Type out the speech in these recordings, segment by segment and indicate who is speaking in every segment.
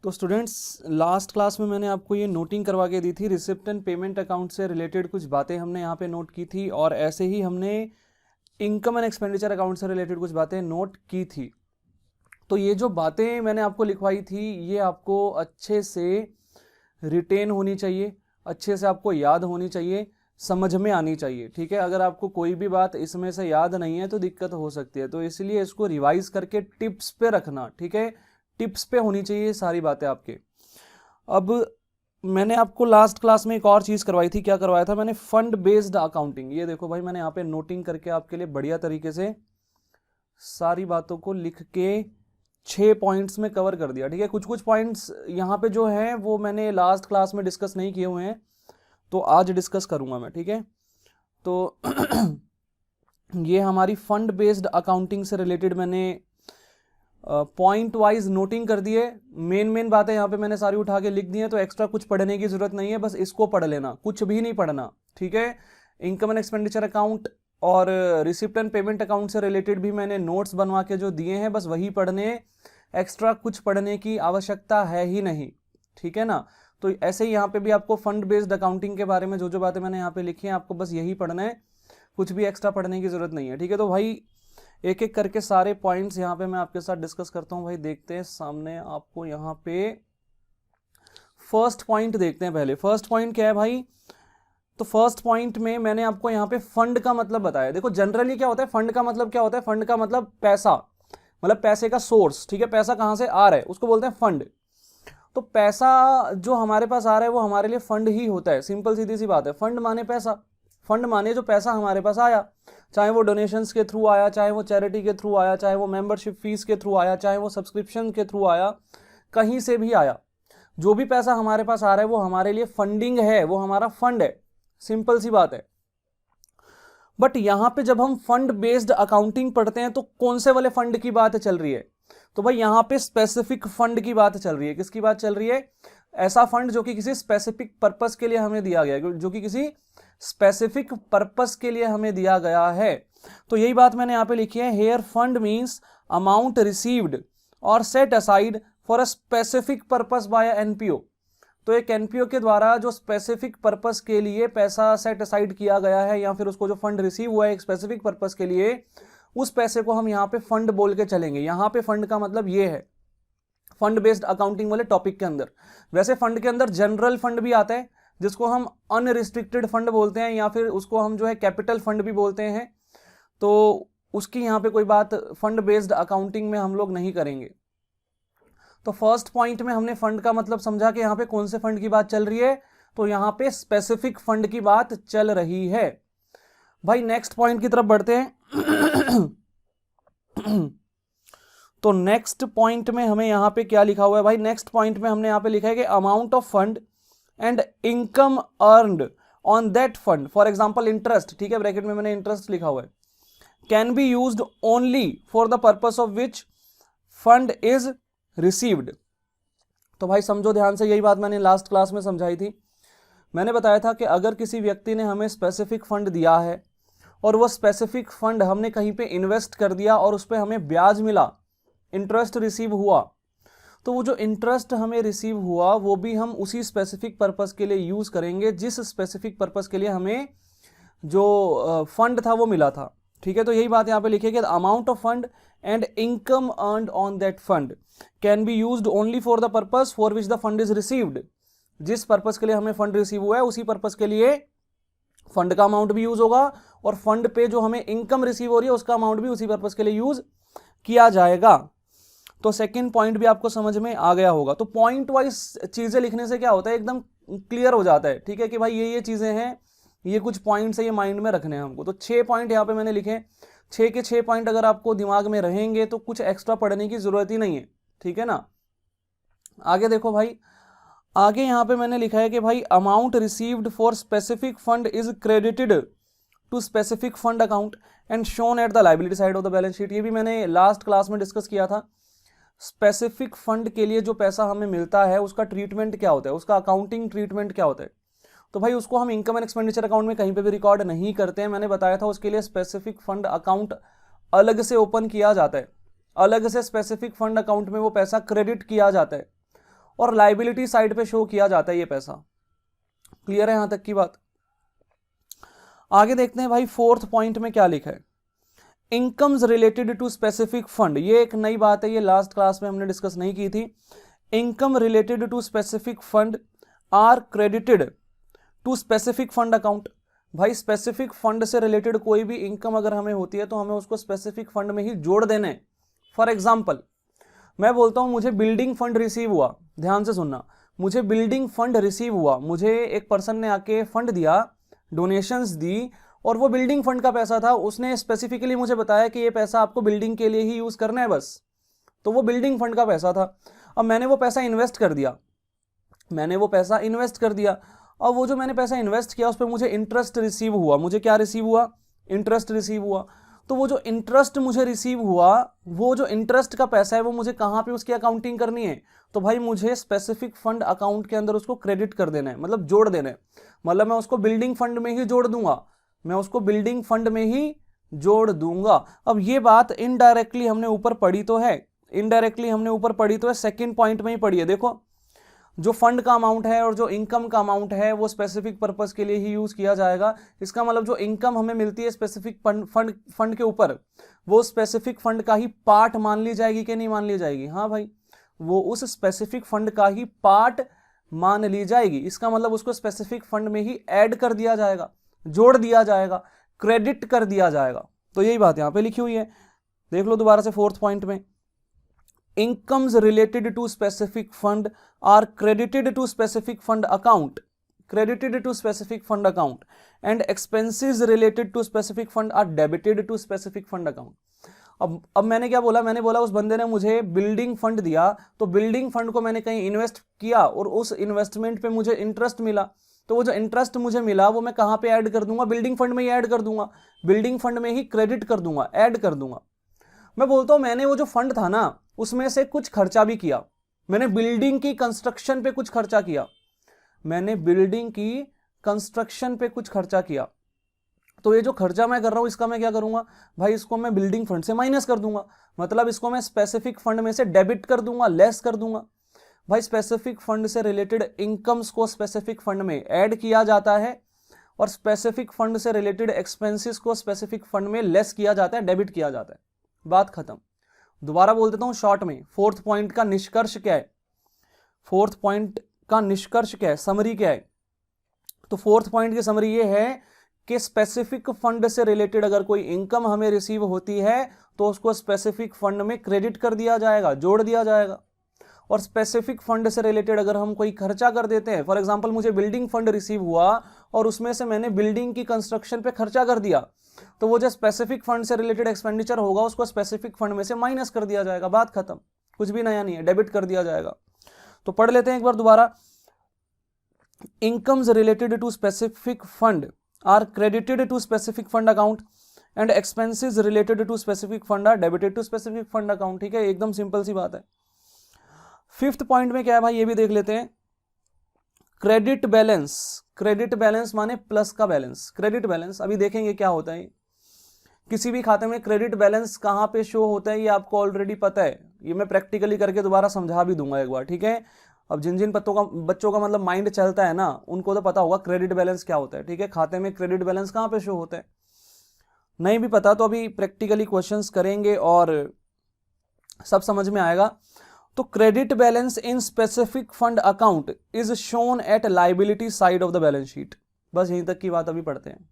Speaker 1: तो students, last class में मैंने आपको ये नोटिंग करवा के दी थी, रिसिप्ट एंड पेमेंट अकाउंट से रिलेटेड कुछ बातें हमने यहाँ पे नोट की थी, और ऐसे ही हमने इनकम एंड एक्सपेंडिचर अकाउंट से रिलेटेड कुछ बातें नोट की थी। तो ये जो बातें मैंने आपको लिखवाई थी, ये आपको अच्छे से रिटेन होनी चाहिए, अच्छे से आपको याद होनी चाहिए, समझ में आनी चाहिए। ठीक है, अगर आपको कोई भी बात इसमें से याद नहीं है तो दिक्कत हो सकती है, तो इसलिए इसको रिवाइज करके टिप्स पे रखना। ठीक है, टिप्स पे होनी चाहिए सारी बातें आपके। अब मैंने आपको लास्ट क्लास में एक और चीज करवाई थी। क्या करवाया था मैंने? Fund based accounting. ये देखो भाई, मैंने यहाँ पे नोटिंग करके आपके लिए बढ़िया तरीके से सारी बातों को लिख के 6 पॉइंट्स में कवर कर दिया। ठीक है, कुछ कुछ पॉइंट्स यहाँ पे जो हैं वो मैंने लास्ट क्लास में डिस्कस नहीं किए हुए हैं, तो आज डिस्कस करूंगा मैं। ठीक है, तो ये हमारी फंड बेस्ड अकाउंटिंग से रिलेटेड मैंने पॉइंट वाइज नोटिंग कर दिए। मेन बातें यहाँ पे मैंने सारी उठा के लिख दी हैं, तो एक्स्ट्रा कुछ पढ़ने की जरूरत नहीं है, बस इसको पढ़ लेना, कुछ भी नहीं पढ़ना। ठीक है, इनकम एंड एक्सपेंडिचर अकाउंट और रिसिप्ट एंड पेमेंट अकाउंट से रिलेटेड भी मैंने नोट्स बनवा के जो दिए हैं, बस वही पढ़ने, एक्स्ट्रा कुछ पढ़ने की आवश्यकता है ही नहीं। ठीक है ना, तो ऐसे ही यहाँ पे भी आपको फंड बेस्ड अकाउंटिंग के बारे में जो जो बातें मैंने यहाँ पे लिखी हैं, आपको बस यही पढ़ना है, कुछ भी एक्स्ट्रा पढ़ने की जरूरत नहीं है। ठीक है, तो भाई एक एक करके सारे पॉइंट्स यहाँ पे मैं आपके साथ डिस्कस करता हूँ। भाई देखते हैं सामने आपको यहाँ पे फर्स्ट पॉइंट देखते हैं। पहले फर्स्ट पॉइंट क्या है भाई? तो फर्स्ट पॉइंट में मैंने आपको यहाँ पे फंड का मतलब बताया। देखो जनरली क्या होता है, फंड का मतलब क्या होता है? फंड का मतलब पैसा, मतलब पैसे का सोर्स। ठीक है, पैसा कहाँ से आ रहा है उसको बोलते हैं फंड। तो पैसा जो हमारे पास आ रहा है वो हमारे लिए फंड ही होता है। सिंपल सीधी सी बात है, फंड माने पैसा। फंड माने जो पैसा हमारे पास आया, चाहे वो डोनेशंस के थ्रू आया, चाहे वो चैरिटी के थ्रू आया, चाहे वो मेंबरशिप फीस के थ्रू आया, चाहे वो सब्सक्रिप्शन के थ्रू आया, कहीं से भी आया, जो भी पैसा हमारे पास आ रहा है वो हमारे लिए फंडिंग है, वो हमारा फंड है। सिंपल सी बात है। बट यहां पे जब हम फंड बेस्ड अकाउंटिंग पढ़ते हैं तो कौन से वाले फंड की बात चल रही है? तो भाई यहां पे स्पेसिफिक फंड की बात चल रही है। किसकी बात चल रही है? ऐसा फंड जो कि किसी स्पेसिफिक पर्पस के लिए हमें दिया गया है, जो कि किसी स्पेसिफिक पर्पस के लिए हमें दिया गया है। तो यही बात मैंने यहां पे लिखी है, here fund means amount received और set aside for a specific purpose by NPO. तो एक एनपीओ के द्वारा जो स्पेसिफिक पर्पस के लिए पैसा सेट असाइड किया गया है, या फिर उसको जो फंड रिसीव हुआ है एक स्पेसिफिक पर्पस के लिए, उस पैसे को हम यहाँ पे फंड बोल के चलेंगे। यहाँ पे फंड का मतलब ये है, फंड बेस्ड अकाउंटिंग वाले टॉपिक के अंदर। वैसे फंड के अंदर जनरल फंड भी आता है, जिसको हम अनरिस्ट्रिक्टेड फंड बोलते हैं, या फिर उसको हम जो है कैपिटल फंड भी बोलते हैं। तो उसकी यहाँ पे कोई बात फंड बेस्ड अकाउंटिंग में हम लोग नहीं करेंगे। तो फर्स्ट पॉइंट में हमने फंड का मतलब समझा कि यहाँ पे कौन से फंड की बात चल रही है, तो यहाँ पे स्पेसिफिक फंड की बात चल रही है। भाई नेक्स्ट पॉइंट की तरफ बढ़ते हैं। तो नेक्स्ट पॉइंट में हमें यहां पे क्या लिखा हुआ है भाई? नेक्स्ट पॉइंट में हमने यहां पे लिखा है कि amount of fund and income earned on that fund, for example interest. ठीक है, ब्रैकेट में मैंने इंटरेस्ट लिखा हुआ है, can be used only for the purpose of which fund is received. तो भाई समझो ध्यान से, यही बात मैंने लास्ट क्लास में समझाई थी। मैंने बताया था कि अगर किसी व्यक्ति ने हमें स्पेसिफिक फंड दिया है और वो स्पेसिफिक फंड हमने कहीं पे इन्वेस्ट कर दिया और उस पर हमें ब्याज मिला, इंटरेस्ट रिसीव हुआ, तो वो जो इंटरेस्ट हमें रिसीव हुआ वो भी हम उसी स्पेसिफिक पर्पस के लिए यूज करेंगे जिस स्पेसिफिक पर्पस के लिए हमें जो फंड था वो मिला था। ठीक है, तो यही बात यहाँ पे लिखी है कि amount of fund and income earned on that fund can be used only for the purpose for which the fund is received. जिस पर्पस के लिए हमें फंड रिसीव हुआ है उसी पर्पस के लिए फंड का अमाउंट भी यूज होगा, और फंड पे जो हमें इनकम रिसीव हो रही है उसका अमाउंट भी उसी पर्पस के लिए यूज किया जाएगा। तो सेकंड पॉइंट भी आपको समझ में आ गया होगा। तो पॉइंट वाइज चीजें लिखने से क्या होता है, एकदम क्लियर हो जाता है। ठीक है, कि भाई ये चीजें हैं, ये कुछ पॉइंट्स है, ये माइंड में रखने हैं हमको। तो 6 पॉइंट यहाँ पे मैंने लिखे, 6 के 6 पॉइंट अगर आपको दिमाग में रहेंगे तो कुछ एक्स्ट्रा पढ़ने की जरूरत ही नहीं है। ठीक है ना, आगे देखो भाई, आगे यहाँ पे मैंने लिखा है कि भाई amount received for specific fund is credited to specific fund account and shown at the liability side of the balance sheet. ये भी मैंने लास्ट क्लास में डिस्कस किया था। स्पेसिफिक फंड के लिए जो पैसा हमें मिलता है उसका ट्रीटमेंट क्या होता है, उसका अकाउंटिंग ट्रीटमेंट क्या होता है। तो भाई उसको हम इनकम एंड एक्सपेंडिचर अकाउंट में कहीं पे भी रिकॉर्ड नहीं करते हैं। मैंने बताया था उसके लिए स्पेसिफिक फंड अकाउंट अलग से ओपन किया जाता है, अलग से स्पेसिफिक फंड अकाउंट में वो पैसा क्रेडिट किया जाता है, और लाइबिलिटी साइड पे शो किया जाता है ये पैसा। क्लियर है यहां तक की बात? आगे देखते हैं भाई फोर्थ पॉइंट में क्या लिखा है, incomes related to specific fund. ये एक नई बात है, ये लास्ट क्लास में हमने डिस्कस नहीं की थी। Income related to specific fund are credited to specific fund account. भाई स्पेसिफिक फंड से रिलेटेड कोई भी इनकम अगर हमें होती है तो हमें उसको स्पेसिफिक फंड में ही जोड़ देना है। फॉर एग्जाम्पल मैं बोलता हूं मुझे बिल्डिंग फंड रिसीव हुआ, ध्यान से सुनना, मुझे बिल्डिंग फंड रिसीव हुआ, मुझे एक पर्सन ने आके फंड दिया, डोनेशंस दी, और वो बिल्डिंग फंड का पैसा था, उसने स्पेसिफिकली मुझे बताया कि ये पैसा आपको बिल्डिंग के लिए ही यूज करना है बस, तो वो बिल्डिंग फंड का पैसा था। अब मैंने वो पैसा इन्वेस्ट कर दिया, और वो जो मैंने पैसा इन्वेस्ट किया उस पर मुझे इंटरेस्ट रिसीव हुआ, मुझे क्या रिसीव हुआ, इंटरेस्ट रिसीव हुआ। तो वो जो इंटरेस्ट मुझे रिसीव हुआ, वो जो इंटरेस्ट का पैसा है वो मुझे कहां पे उसकी अकाउंटिंग करनी है, तो भाई मुझे स्पेसिफिक फंड अकाउंट के अंदर उसको क्रेडिट कर देना है, मतलब जोड़ देना है। मतलब मैं उसको बिल्डिंग फंड में ही जोड़ दूंगा, अब ये बात इनडायरेक्टली हमने ऊपर पढ़ी तो है, सेकंड पॉइंट में ही पढ़ी है। देखो जो फंड का अमाउंट है और जो इनकम का अमाउंट है वो स्पेसिफिक पर्पस के लिए ही यूज किया जाएगा। इसका मतलब जो इनकम हमें मिलती है स्पेसिफिक फंड के ऊपर, वो स्पेसिफिक फंड का ही पार्ट मान ली जाएगी कि नहीं मान ली जाएगी? हाँ भाई, वो उस स्पेसिफिक फंड का ही पार्ट मान ली जाएगी। इसका मतलब उसको स्पेसिफिक फंड में ही ऐड कर दिया जाएगा, जोड़ दिया जाएगा, क्रेडिट कर दिया जाएगा। तो यही बात यहां पे लिखी हुई है, देख लो दोबारा से फोर्थ पॉइंट में, incomes related to specific fund are credited to specific fund account and expenses related to specific fund are debited to specific fund account। अब मैंने क्या बोला, मैंने बोला उस बंदे ने मुझे बिल्डिंग फंड दिया, तो बिल्डिंग फंड को मैंने कहीं इन्वेस्ट किया और उस इन्वेस्टमेंट पे मुझे इंटरेस्ट मिला, तो वो जो इंटरेस्ट मुझे मिला वो मैं कहां पे ऐड कर दूंगा, बिल्डिंग फंड में ही ऐड कर दूंगा, बिल्डिंग फंड में ही क्रेडिट कर दूंगा, ऐड कर दूंगा। मैं बोलता हूं मैंने वो जो फंड था ना उसमें से कुछ खर्चा भी किया, मैंने बिल्डिंग की कंस्ट्रक्शन पे कुछ खर्चा किया, तो ये जो खर्चा मैं कर रहा हूं इसका मैं क्या करूंगा भाई, इसको मैं बिल्डिंग फंड से माइनस कर दूंगा, मतलब इसको मैं स्पेसिफिक फंड में से डेबिट कर दूंगा, लेस कर दूंगा। भाई स्पेसिफिक फंड से रिलेटेड इनकम्स को स्पेसिफिक फंड में ऐड किया जाता है और स्पेसिफिक फंड से रिलेटेड एक्सपेंसेस को स्पेसिफिक फंड में लेस किया जाता है, डेबिट किया जाता है। बात खत्म। दोबारा बोल देता हूं शॉर्ट में, फोर्थ पॉइंट का निष्कर्ष क्या है, समरी क्या है? तो फोर्थ पॉइंट की समरी ये है कि स्पेसिफिक फंड से रिलेटेड अगर कोई इनकम हमें रिसीव होती है तो उसको स्पेसिफिक फंड में क्रेडिट कर दिया जाएगा, जोड़ दिया जाएगा। और स्पेसिफिक फंड से रिलेटेड अगर हम कोई खर्चा कर देते हैं, फॉर एग्जांपल मुझे बिल्डिंग फंड रिसीव हुआ और उसमें से मैंने बिल्डिंग की कंस्ट्रक्शन पे खर्चा कर दिया, तो वो जो स्पेसिफिक फंड से रिलेटेड एक्सपेंडिचर होगा उसको स्पेसिफिक फंड में से माइनस कर दिया जाएगा। बात खत्म, कुछ भी नया नहीं है, डेबिट कर दिया जाएगा। तो पढ़ लेते हैं एक बार दोबारा, incomes related to specific fund are credited to specific fund account and expenses related to specific fund are debited to specific fund account. ठीक है, एकदम सिंपल सी बात है। फिफ्थ पॉइंट में क्या है भाई, ये भी देख लेते हैं, क्रेडिट बैलेंस माने प्लस का बैलेंस। क्रेडिट बैलेंस अभी देखेंगे क्या होता है। किसी भी खाते में क्रेडिट बैलेंस कहां पे शो होता है ये आपको ऑलरेडी पता है, ये मैं प्रैक्टिकली करके दोबारा समझा भी दूंगा एक बार, ठीक है। अब जिन जिन बच्चों का मतलब माइंड चलता है ना उनको तो पता होगा क्रेडिट बैलेंस क्या होता है, ठीक है। खाते में क्रेडिट बैलेंस कहां पे शो होता है, नहीं भी पता तो अभी प्रैक्टिकली क्वेश्चंस करेंगे और सब समझ में आएगा। तो credit balance in specific fund account is shown at liability side of the balance sheet. बस यहीं तक की बात अभी पढ़ते हैं।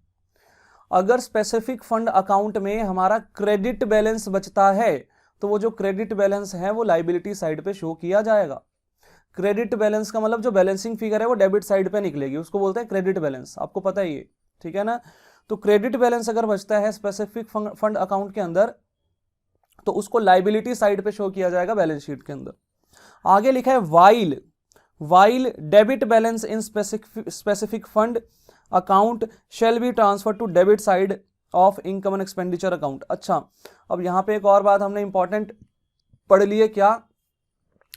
Speaker 1: अगर स्पेसिफिक फंड अकाउंट में हमारा क्रेडिट बैलेंस बचता है तो वो जो क्रेडिट बैलेंस है वो लायबिलिटी साइड पे शो किया जाएगा। क्रेडिट बैलेंस का मतलब जो बैलेंसिंग फिगर है वो डेबिट साइड पे निकलेगी, उसको बोलते हैं क्रेडिट बैलेंस, आपको पता है ये, ठीक है ना। तो क्रेडिट बैलेंस अगर बचता है स्पेसिफिक फंड अकाउंट के अंदर तो उसको लायबिलिटी साइड पे शो किया जाएगा बैलेंस शीट के अंदर। आगे लिखा है while debit balance in specific fund account shall be transfer to debit side of income and expenditure account. अच्छा, अब यहां पे एक और बात हमने इंपॉर्टेंट पढ़ ली है, क्या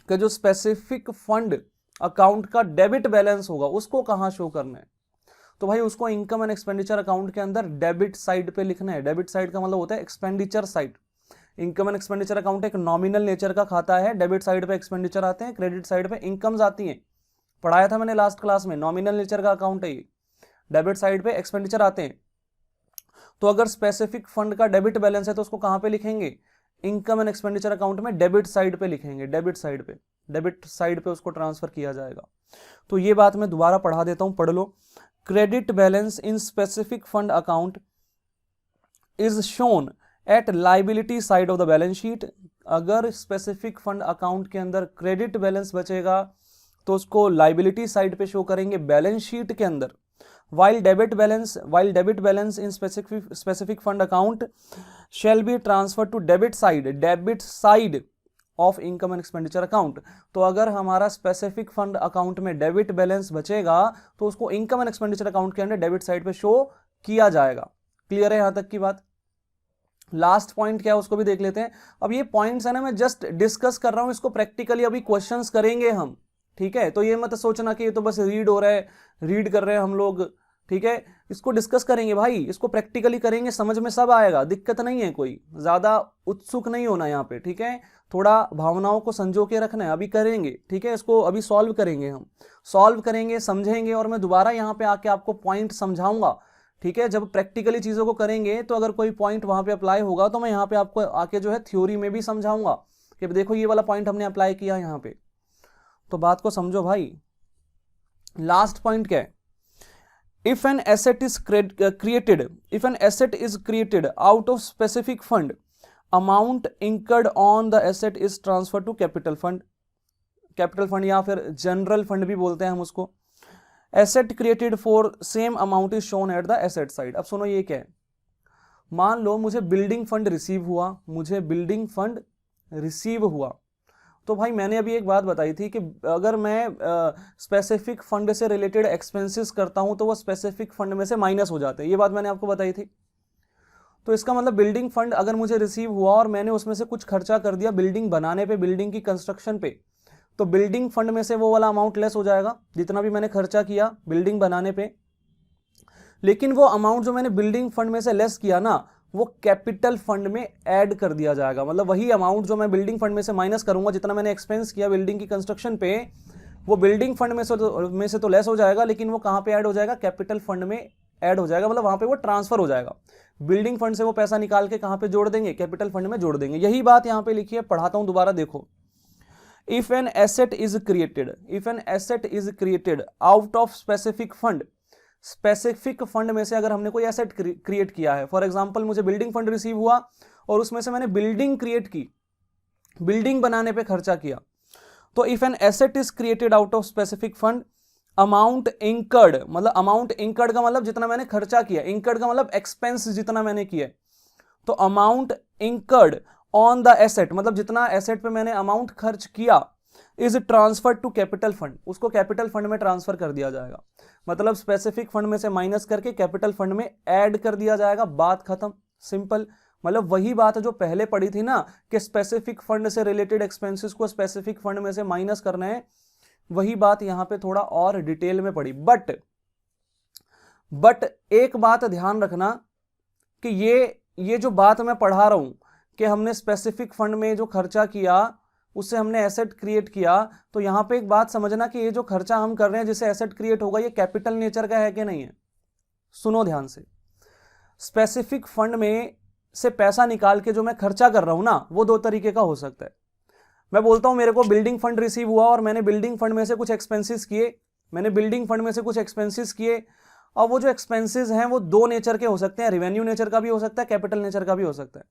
Speaker 1: कि जो स्पेसिफिक फंड अकाउंट का डेबिट बैलेंस होगा उसको कहां शो करना है, तो भाई उसको इनकम एंड एक्सपेंडिचर अकाउंट के अंदर डेबिट साइड पे लिखना है। डेबिट साइड का मतलब होता है expenditure side, income and expenditure account एक नॉमिनल नेचर का खाता है, डेबिट साइड पे एक्सपेंडिचर आते हैं, क्रेडिट साइड पे इनकम्स आती हैं, पढ़ाया था मैंने लास्ट क्लास में, नॉमिनल नेचर का अकाउंट है ये, डेबिट साइड पे एक्सपेंडिचर आते हैं। तो अगर स्पेसिफिक फंड का डेबिट बैलेंस है तो उसको कहां पे लिखेंगे, इनकम एंड एक्सपेंडिचर अकाउंट में डेबिट साइड पे लिखेंगे, डेबिट साइड पे उसको ट्रांसफर किया जाएगा। तो ये बात मैं दोबारा पढ़ा देता हूं, पढ़ लो। Credit balance in specific fund account is shown at liability side of the balance sheet. अगर स्पेसिफिक फंड अकाउंट के अंदर क्रेडिट बैलेंस बचेगा तो उसको लाइबिलिटी साइड पे शो करेंगे बैलेंस शीट के अंदर। while debit balance in specific fund account shall be transferred to debit side of income and expenditure account। तो अगर हमारा स्पेसिफिक फंड अकाउंट में डेबिट बैलेंस बचेगा तो उसको इनकम एंड एक्सपेंडिचर अकाउंट के अंदर डेबिट साइड पे शो किया जाएगा। क्लियर है यहां तक की बात? लास्ट पॉइंट क्या है उसको भी देख लेते हैं। अब ये पॉइंट्स है ना, मैं जस्ट डिस्कस कर रहा हूं, इसको प्रैक्टिकली अभी क्वेश्चंस करेंगे हम, ठीक है? तो ये मत सोचना कि ये तो बस रीड हो रहा है, रीड कर रहे हैं हम लोग, ठीक है? इसको डिस्कस करेंगे भाई, इसको प्रैक्टिकली करेंगे, समझ में सब आएगा, दिक्कत नहीं है, कोई ज्यादा उत्सुक नहीं होना यहाँ पे, ठीक है? थोड़ा भावनाओं को संजो के रखना है, अभी करेंगे, ठीक है? इसको अभी सॉल्व करेंगे, हम सॉल्व करेंगे, समझेंगे, और मैं दोबारा यहाँ पे आके आपको पॉइंट समझाऊंगा, ठीक है? जब प्रैक्टिकली चीजों को करेंगे तो अगर कोई पॉइंट वहां पे अप्लाई होगा तो मैं यहाँ पे आपको आके जो है थ्योरी में भी समझाऊंगा कि देखो ये वाला पॉइंट हमने अप्लाई किया यहाँ पे। तो बात को समझो भाई। लास्ट पॉइंट क्या है? If an asset is created out of specific fund, amount incurred on the asset is transferred to capital fund या फिर जनरल फंड भी बोलते हैं हम उसको। Asset created for same amount is shown at the asset side। अब सुनो ये क्या है, मान लो मुझे बिल्डिंग फंड रिसीव हुआ, तो भाई मैंने अभी एक बात बताई थी कि अगर मैं स्पेसिफिक फंड से रिलेटेड एक्सपेंसेस करता हूं तो वो स्पेसिफिक फंड में से माइनस हो जाते हैं, ये बात मैंने आपको बताई थी। तो इसका मतलब बिल्डिंग फंड अगर मुझे रिसीव हुआ और मैंने उसमें से कुछ खर्चा कर दिया बिल्डिंग बनाने पे, बिल्डिंग की कंस्ट्रक्शन पे, तो बिल्डिंग फंड में से वो वाला अमाउंट लेस हो जाएगा जितना भी मैंने खर्चा किया बिल्डिंग बनाने पे। लेकिन वो अमाउंट जो मैंने बिल्डिंग फंड में से लेस किया ना, वो कैपिटल फंड में ऐड कर दिया जाएगा। मतलब वही अमाउंट जो मैं बिल्डिंग फंड में से माइनस करूंगा, जितना मैंने एक्सपेंस किया बिल्डिंग की कंस्ट्रक्शन पे, वो बिल्डिंग फंड में से तो लेस हो जाएगा, लेकिन वो कहां पे ऐड हो जाएगा, कैपिटल फंड में ऐड हो जाएगा। मतलब वहां पे वो ट्रांसफर हो जाएगा, बिल्डिंग फंड से वो पैसा निकाल के कहां पे जोड़ देंगे, कैपिटल फंड में जोड़ देंगे। यही बात यहां पे लिखी है, पढ़ाता हूं दोबारा, देखो। If an asset is created out of specific fund, specific fund में से अगर हमने कोई एसेट क्रिएट किया है, फॉर एग्जांपल मुझे बिल्डिंग फंड रिसीव हुआ और उसमें से मैंने बिल्डिंग क्रिएट की, बिल्डिंग बनाने पे खर्चा किया, तो if an asset is created out of specific fund, amount incurred, मतलब अमाउंट इंकर्ड का मतलब जितना मैंने खर्चा किया, इंकर्ड का मतलब एक्सपेंस जितना मैंने किया, तो amount incurred on the asset, मतलब जितना एसेट पे मैंने अमाउंट खर्च किया, is transfer to capital fund, उसको कैपिटल फंड में ट्रांसफर कर दिया जाएगा। मतलब स्पेसिफिक फंड में से माइनस करके कैपिटल फंड में ऐड कर दिया जाएगा, बात खत्म, सिंपल। मतलब वही बात जो पहले पड़ी थी ना कि स्पेसिफिक फंड से रिलेटेड एक्सपेंसेस को स्पेसिफिक फंड में से माइनस करना है, वही बात यहां पे थोड़ा और डिटेल में पड़ी। बट एक बात ध्यान रखना कि ये जो बात मैं पढ़ा रहा हूं कि हमने स्पेसिफिक फंड में जो खर्चा किया उससे हमने एसेट क्रिएट किया, तो यहां पे एक बात समझना कि ये जो खर्चा हम कर रहे हैं जिससे एसेट क्रिएट होगा, ये कैपिटल नेचर का है कि नहीं है। सुनो ध्यान से, स्पेसिफिक फंड में से पैसा निकाल के जो मैं खर्चा कर रहा हूं ना, वो दो तरीके का हो सकता है। मैं बोलता हूं मेरे को बिल्डिंग फंड रिसीव हुआ और मैंने बिल्डिंग फंड में से कुछ एक्सपेंसेस किए, और वो जो एक्सपेंसेस हैं वो दो नेचर के हो सकते हैं, रेवेन्यू नेचर का भी हो सकता है, कैपिटल नेचर का भी हो सकता है।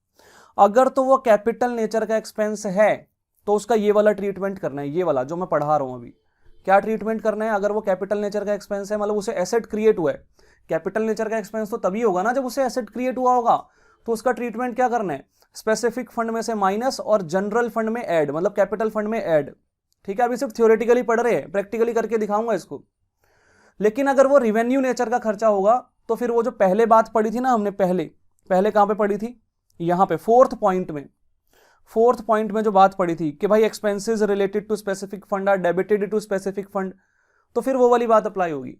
Speaker 1: अगर तो वो कैपिटल नेचर का एक्सपेंस है तो उसका ये वाला ट्रीटमेंट करना है, ये वाला जो मैं पढ़ा रहा हूं अभी। क्या ट्रीटमेंट करना है? अगर वो कैपिटल नेचर का एक्सपेंस है, मतलब उसे एसेट क्रिएट हुआ है, कैपिटल नेचर का एक्सपेंस तो तभी होगा ना जब उसे एसेट क्रिएट हुआ होगा, तो उसका ट्रीटमेंट क्या करना है, स्पेसिफिक फंड में से माइनस और जनरल फंड में ऐड, मतलब कैपिटल फंड में ऐड। ठीक है, अभी सिर्फ थ्योरेटिकली पढ़ रहे हैं, प्रैक्टिकली करके दिखाऊंगा इसको। लेकिन अगर वो रिवेन्यू नेचर का खर्चा होगा तो फिर वो जो पहले बात पढ़ी थी ना हमने, पहले कहां पे पढ़ी थी, यहां पे फोर्थ पॉइंट में जो बात पड़ी थी कि भाई expenses related to specific fund are debited to specific fund, तो फिर वो वाली बात अप्लाई होगी।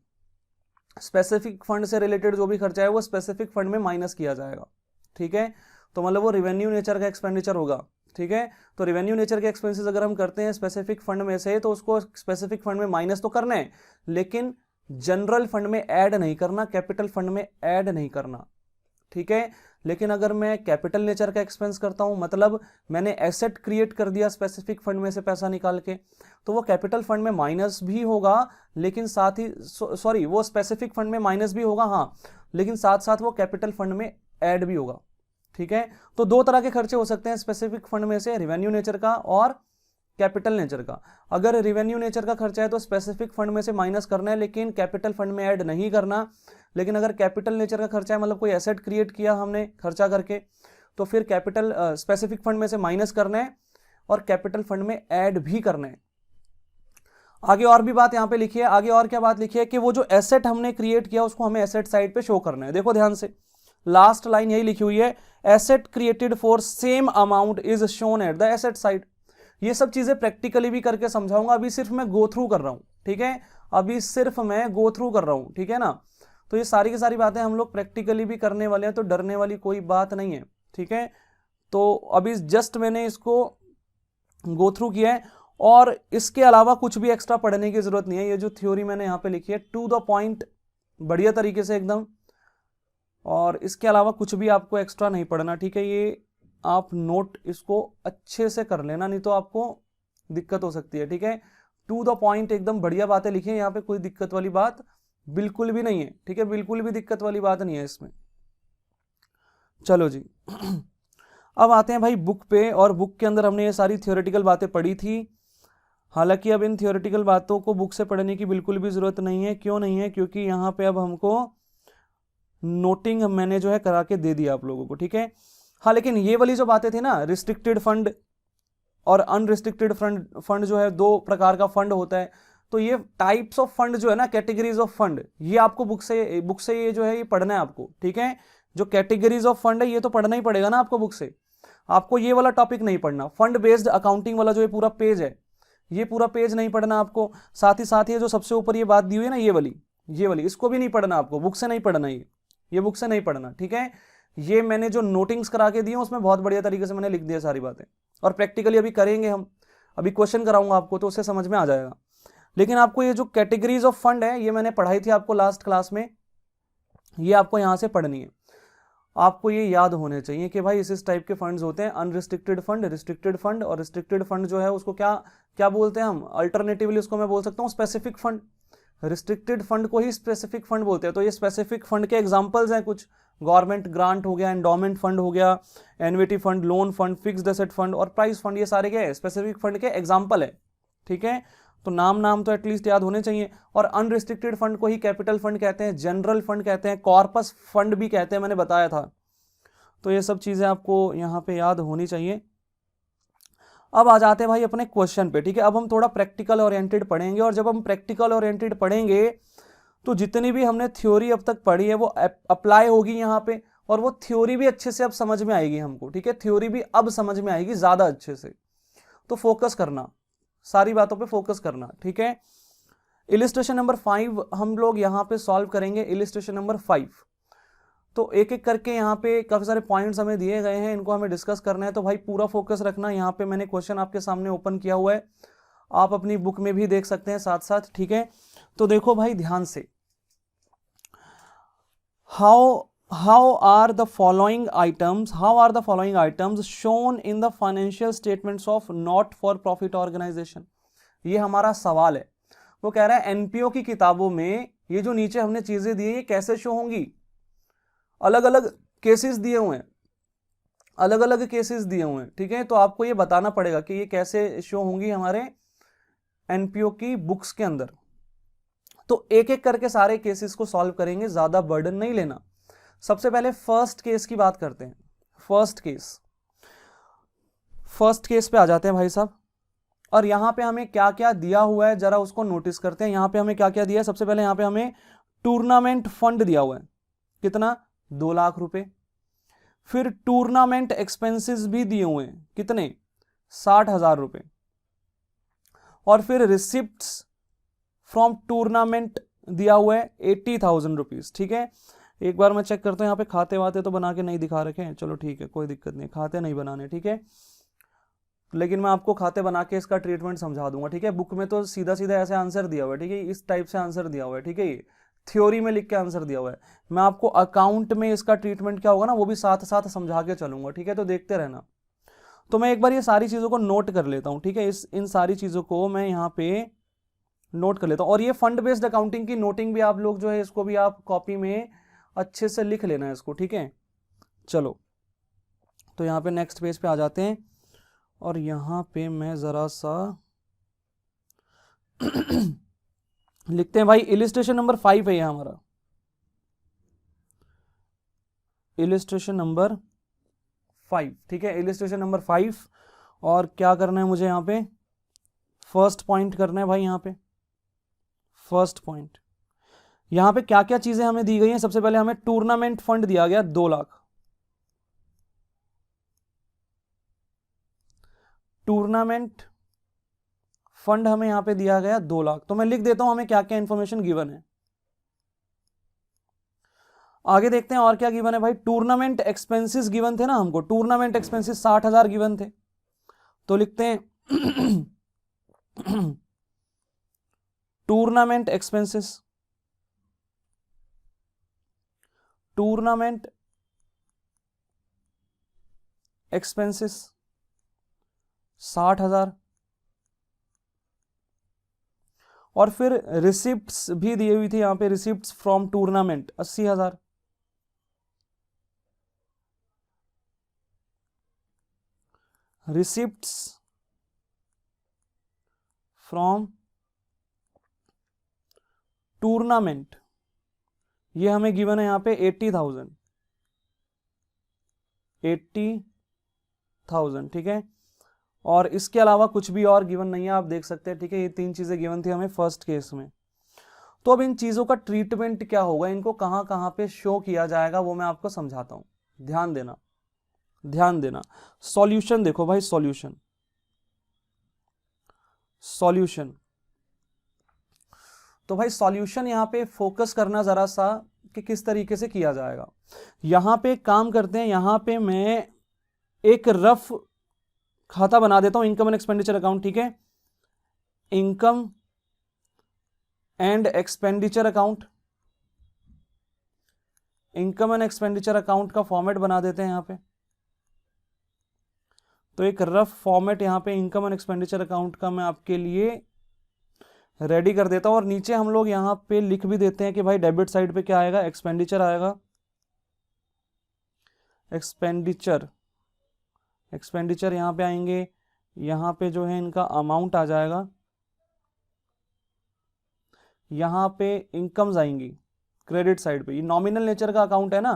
Speaker 1: स्पेसिफिक फंड से रिलेटेड जो भी खर्चा है वो स्पेसिफिक फंड में माइनस किया जाएगा। ठीक है, तो मतलब वो रेवेन्यू नेचर का एक्सपेंडिचर होगा, ठीक है। तो रेवेन्यू नेचर के एक्सपेंसेस अगर हम करते हैं स्पेसिफिक फंड में से, तो उसको स्पेसिफिक फंड में माइनस तो करना है, लेकिन जनरल फंड में ऐड नहीं करना, कैपिटल फंड में ऐड नहीं करना, ठीक है। लेकिन अगर मैं कैपिटल नेचर का एक्सपेंस करता हूं, मतलब मैंने एसेट क्रिएट कर दिया स्पेसिफिक फंड में से पैसा निकाल के, तो वो कैपिटल फंड में माइनस भी होगा, लेकिन साथ ही सॉरी वो स्पेसिफिक फंड में माइनस भी होगा, हाँ, लेकिन साथ साथ वो कैपिटल फंड में ऐड भी होगा, ठीक है। तो दो तरह के खर्चे हो सकते हैं स्पेसिफिक फंड में से, रेवेन्यू नेचर का और कैपिटल नेचर का। अगर रेवेन्यू नेचर का खर्चा है तो स्पेसिफिक फंड में से माइनस करना है, लेकिन कैपिटल फंड में ऐड नहीं करना। लेकिन अगर कैपिटल नेचर का खर्चा है, मतलब कोई एसेट क्रिएट किया हमने खर्चा करके, तो फिर कैपिटल स्पेसिफिक फंड में से माइनस करना है और कैपिटल फंड में ऐड भी करना है। आगे और भी बात यहां पे लिखी है, आगे और क्या बात लिखी है कि वो जो एसेट हमने क्रिएट किया उसको हमें एसेट साइड पे शो करना है। देखो ध्यान से, लास्ट लाइन यही लिखी हुई है, asset created for same amount is shown at the asset side. ये सब चीजें प्रैक्टिकली भी करके समझाऊंगा, अभी सिर्फ मैं गो थ्रू कर रहा हूं, ठीक है, अभी सिर्फ मैं गो थ्रू कर रहा हूं, ठीक है ना। तो ये सारी की सारी बातें हम लोग प्रैक्टिकली भी करने वाले हैं, तो डरने वाली कोई बात नहीं है, ठीक है। तो अभी जस्ट मैंने इसको गो थ्रू किया है, और इसके अलावा कुछ भी एक्स्ट्रा पढ़ने की जरूरत नहीं है। ये जो थ्योरी मैंने यहाँ पे लिखी है टू द पॉइंट, बढ़िया तरीके से एकदम, और इसके अलावा कुछ भी आपको एक्स्ट्रा नहीं पढ़ना, ठीक है। ये आप नोट इसको अच्छे से कर लेना, नहीं तो आपको दिक्कत हो सकती है, ठीक है। टू द पॉइंट एकदम बढ़िया बातें लिखी है, यहाँ पे कोई दिक्कत वाली बात बिल्कुल भी नहीं है, ठीक है, बिल्कुल भी दिक्कत वाली बात नहीं है इसमें। चलो जी अब आते हैं भाई बुक पे, और बुक के अंदर हमने ये सारी थियोरेटिकल बातें पढ़ी थी। हालांकि अब इन थियोरेटिकल बातों को बुक से पढ़ने की बिल्कुल भी जरूरत नहीं है। क्यों नहीं है? क्योंकि यहाँ पे अब हमको नोटिंग मैंने जो है करा के दे दिया आप लोगों को, ठीक है। हाँ, लेकिन ये वाली जो बातें थी ना, रिस्ट्रिक्टेड फंड और अनरिस्ट्रिक्टेड फंड जो है, दो प्रकार का फंड होता है। तो ये टाइप्स ऑफ फंड जो है ना, कैटेगरीज ऑफ फंड, ये आपको बुक से ये जो है ये पढ़ना है आपको, ठीक है। जो कैटेगरीज ऑफ फंड है ये तो पढ़ना ही पड़ेगा ना आपको बुक से। आपको ये वाला टॉपिक नहीं पढ़ना, फंड बेस्ड अकाउंटिंग वाला जो ये पूरा पेज है, ये पूरा पेज नहीं पढ़ना आपको। साथ ही जो सबसे ऊपर ये बात दी हुई है ना, ये वाली इसको भी नहीं पढ़ना आपको, बुक से नहीं पढ़ना, ये बुक से नहीं पढ़ना, ठीक है। ये मैंने जो नोटिंग्स करा के दिए उसमें बहुत बढ़िया तरीके से मैंने लिख दिया सारी बातें, और प्रैक्टिकली अभी करेंगे हम, अभी क्वेश्चन कराऊंगा आपको तो उससे समझ में आ जाएगा। लेकिन आपको ये जो कैटेगरीज ऑफ फंड है ये मैंने पढ़ाई थी आपको लास्ट क्लास में, ये आपको यहां से पढ़नी है। आपको ये याद होने चाहिए कि भाई इस टाइप के फंड्स होते हैं, अनरिस्ट्रिक्टेड फंड, रिस्ट्रिक्टेड फंड, और रिस्ट्रिक्टेड फंड जो है उसको क्या क्या बोलते हैं हम, अल्टरनेटिवली उसको मैं बोल सकता हूँ स्पेसिफिक फंड। रिस्ट्रिक्टेड फंड को ही स्पेसिफिक फंड बोलते हैं। तो ये स्पेसिफिक फंड के एग्जांपल्स हैं कुछ, गवर्नमेंट ग्रांट हो गया, एंडोमेंट फंड हो गया, annuity fund, loan fund, fixed asset fund और प्राइस फंड, ये सारे क्या है, स्पेसिफिक फंड के एग्जांपल है, ठीक है। तो नाम तो एटलीस्ट याद होने चाहिए। और अनरिस्ट्रिक्टेड फंड को ही कैपिटल फंड कहते हैं, जनरल फंड कहते हैं, कॉर्पस फंड भी कहते हैं, मैंने बताया था। तो ये सब चीजें आपको यहाँ पे याद होनी चाहिए। अब आ जाते हैं भाई अपने क्वेश्चन पे, ठीक है। अब हम थोड़ा प्रैक्टिकल ओरिएंटेड पढ़ेंगे, और जब हम प्रैक्टिकल ओरिएंटेड पढ़ेंगे तो जितनी भी हमने थ्योरी अब तक पढ़ी है वो अप्लाई होगी यहाँ पे, और वो थ्योरी भी अच्छे से अब समझ में आएगी हमको, ठीक है। थ्योरी भी अब समझ में आएगी ज्यादा अच्छे से, तो फोकस करना, सारी बातों पे फोकस करना, ठीक है। इलिस्ट्रेशन नंबर 5 हम लोग यहाँ पे सॉल्व करेंगे। इलिस्ट्रेशन नंबर 5, तो एक एक करके यहाँ पे काफी सारे पॉइंट्स हमें दिए गए हैं, इनको हमें डिस्कस करना है। तो भाई पूरा फोकस रखना। यहाँ पे मैंने क्वेश्चन आपके सामने ओपन किया हुआ है, आप अपनी बुक में भी देख सकते हैं साथ साथ, ठीक है। तो देखो भाई ध्यान से, how are the following items shown in the financial statements of not for profit organisation. ये हमारा सवाल है। वो कह रहा है एनपीओ की किताबों में ये जो नीचे हमने चीजें दी है ये कैसे शो होंगी। अलग अलग केसेस दिए हुए हैं, ठीक है। तो आपको ये बताना पड़ेगा कि ये कैसे शो होंगी हमारे एनपीओ की बुक्स के अंदर। तो एक एक करके सारे केसेस को सॉल्व करेंगे, ज्यादा बर्डन नहीं लेना। सबसे पहले फर्स्ट केस की बात करते हैं। फर्स्ट केस पे आ जाते हैं भाई साहब, और यहां पे हमें क्या क्या दिया हुआ है जरा उसको नोटिस करते हैं। यहां पे हमें क्या क्या दिया है, सबसे पहले यहां पे हमें टूर्नामेंट फंड दिया हुआ है, कितना, 2 लाख रुपए। फिर टूर्नामेंट एक्सपेंसेस भी दिए हुए हैं, कितने, 60,000 रुपए। और फिर रिसिप्ट्स फ्रॉम टूर्नामेंट दिया हुआ है 80,000 रुपीज, ठीक है। एक बार मैं चेक करता हूँ यहाँ पे खाते वाते तो बना के नहीं दिखा रखे हैं, चलो ठीक है कोई दिक्कत नहीं, खाते नहीं बनाने, ठीक है। लेकिन मैं आपको खाते बना के इसका ट्रीटमेंट समझा दूंगा, ठीक है। बुक में तो सीधा सीधा ऐसे आंसर दिया हुआ है, ठीक है, इस टाइप से आंसर दिया हुआ है, ठीक है, ये थ्योरी में लिख के आंसर दिया हुआ है। मैं आपको अकाउंट में इसका ट्रीटमेंट क्या होगा ना वो भी साथ साथ समझा के चलूंगा, ठीक है, तो देखते रहना। तो मैं एक बार ये सारी चीज़ों को नोट कर लेता हूँ, ठीक है, इन सारी चीज़ों को मैं यहाँ पे नोट कर लेता हूँ। और ये फंड बेस्ड अकाउंटिंग की नोटिंग भी आप लोग जो है इसको भी आप कॉपी में अच्छे से लिख लेना है इसको, ठीक है। चलो तो यहाँ पे नेक्स्ट पेज पे आ जाते हैं और यहाँ पे मैं ज़रा सा लिखते हैं भाई, इलिस्ट्रेशन नंबर 5 है ये हमारा, इलिस्ट्रेशन नंबर 5, ठीक है, इलिस्ट्रेशन नंबर 5। और क्या करना है मुझे यहाँ पे, फर्स्ट पॉइंट करना है भाई, यहाँ पे फर्स्ट पॉइंट, यहाँ पे क्या क्या चीजें हमें दी गई हैं। सबसे पहले हमें टूर्नामेंट फंड दिया गया 2 लाख, टूर्नामेंट फंड हमें यहां पे दिया गया 2 लाख। तो मैं लिख देता हूं हमें क्या क्या इंफॉर्मेशन गिवन है। आगे देखते हैं और क्या गिवन है भाई। टूर्नामेंट एक्सपेंसेस गिवन थे ना हमको, टूर्नामेंट एक्सपेंसेस 60,000 गिवन थे, तो लिखते हैं टूर्नामेंट एक्सपेंसेस, टूर्नामेंट एक्सपेंसेस 60,000। और फिर रिसिप्ट्स भी दी हुई थी यहां पे, receipts from tournament 80,000। Receipts from tournament ये हमें गिवन है यहां पे 80,000, 80,000, ठीक है। और इसके अलावा कुछ भी और गिवन नहीं है, आप देख सकते हैं, ठीक है। ये 3 चीजें गिवन थी हमें फर्स्ट केस में। तो अब इन चीजों का ट्रीटमेंट क्या होगा, इनको कहां कहां पे शो किया जाएगा वो मैं आपको समझाता हूं, ध्यान देना, ध्यान देना। सॉल्यूशन देखो भाई, सॉल्यूशन, सॉल्यूशन, तो भाई सॉल्यूशन यहां पे फोकस करना जरा सा कि किस तरीके से किया जाएगा। यहां पे काम करते हैं, यहां पे मैं एक रफ खाता बना देता हूं, इनकम एंड एक्सपेंडिचर अकाउंट, ठीक है, income and expenditure account, income and expenditure account का फॉर्मेट बना देते हैं यहां पे। तो एक रफ फॉर्मेट यहां पे इनकम एंड एक्सपेंडिचर अकाउंट का मैं आपके लिए रेडी कर देता हूं। और नीचे हम लोग यहां पे लिख भी देते हैं कि भाई डेबिट साइड पे क्या आएगा, एक्सपेंडिचर आएगा, एक्सपेंडिचर, एक्सपेंडिचर यहां पे आएंगे, यहां पे जो है इनका अमाउंट आ जाएगा, यहां पे इनकम्स आएंगी क्रेडिट साइड पे। ये नॉमिनल नेचर का अकाउंट है ना,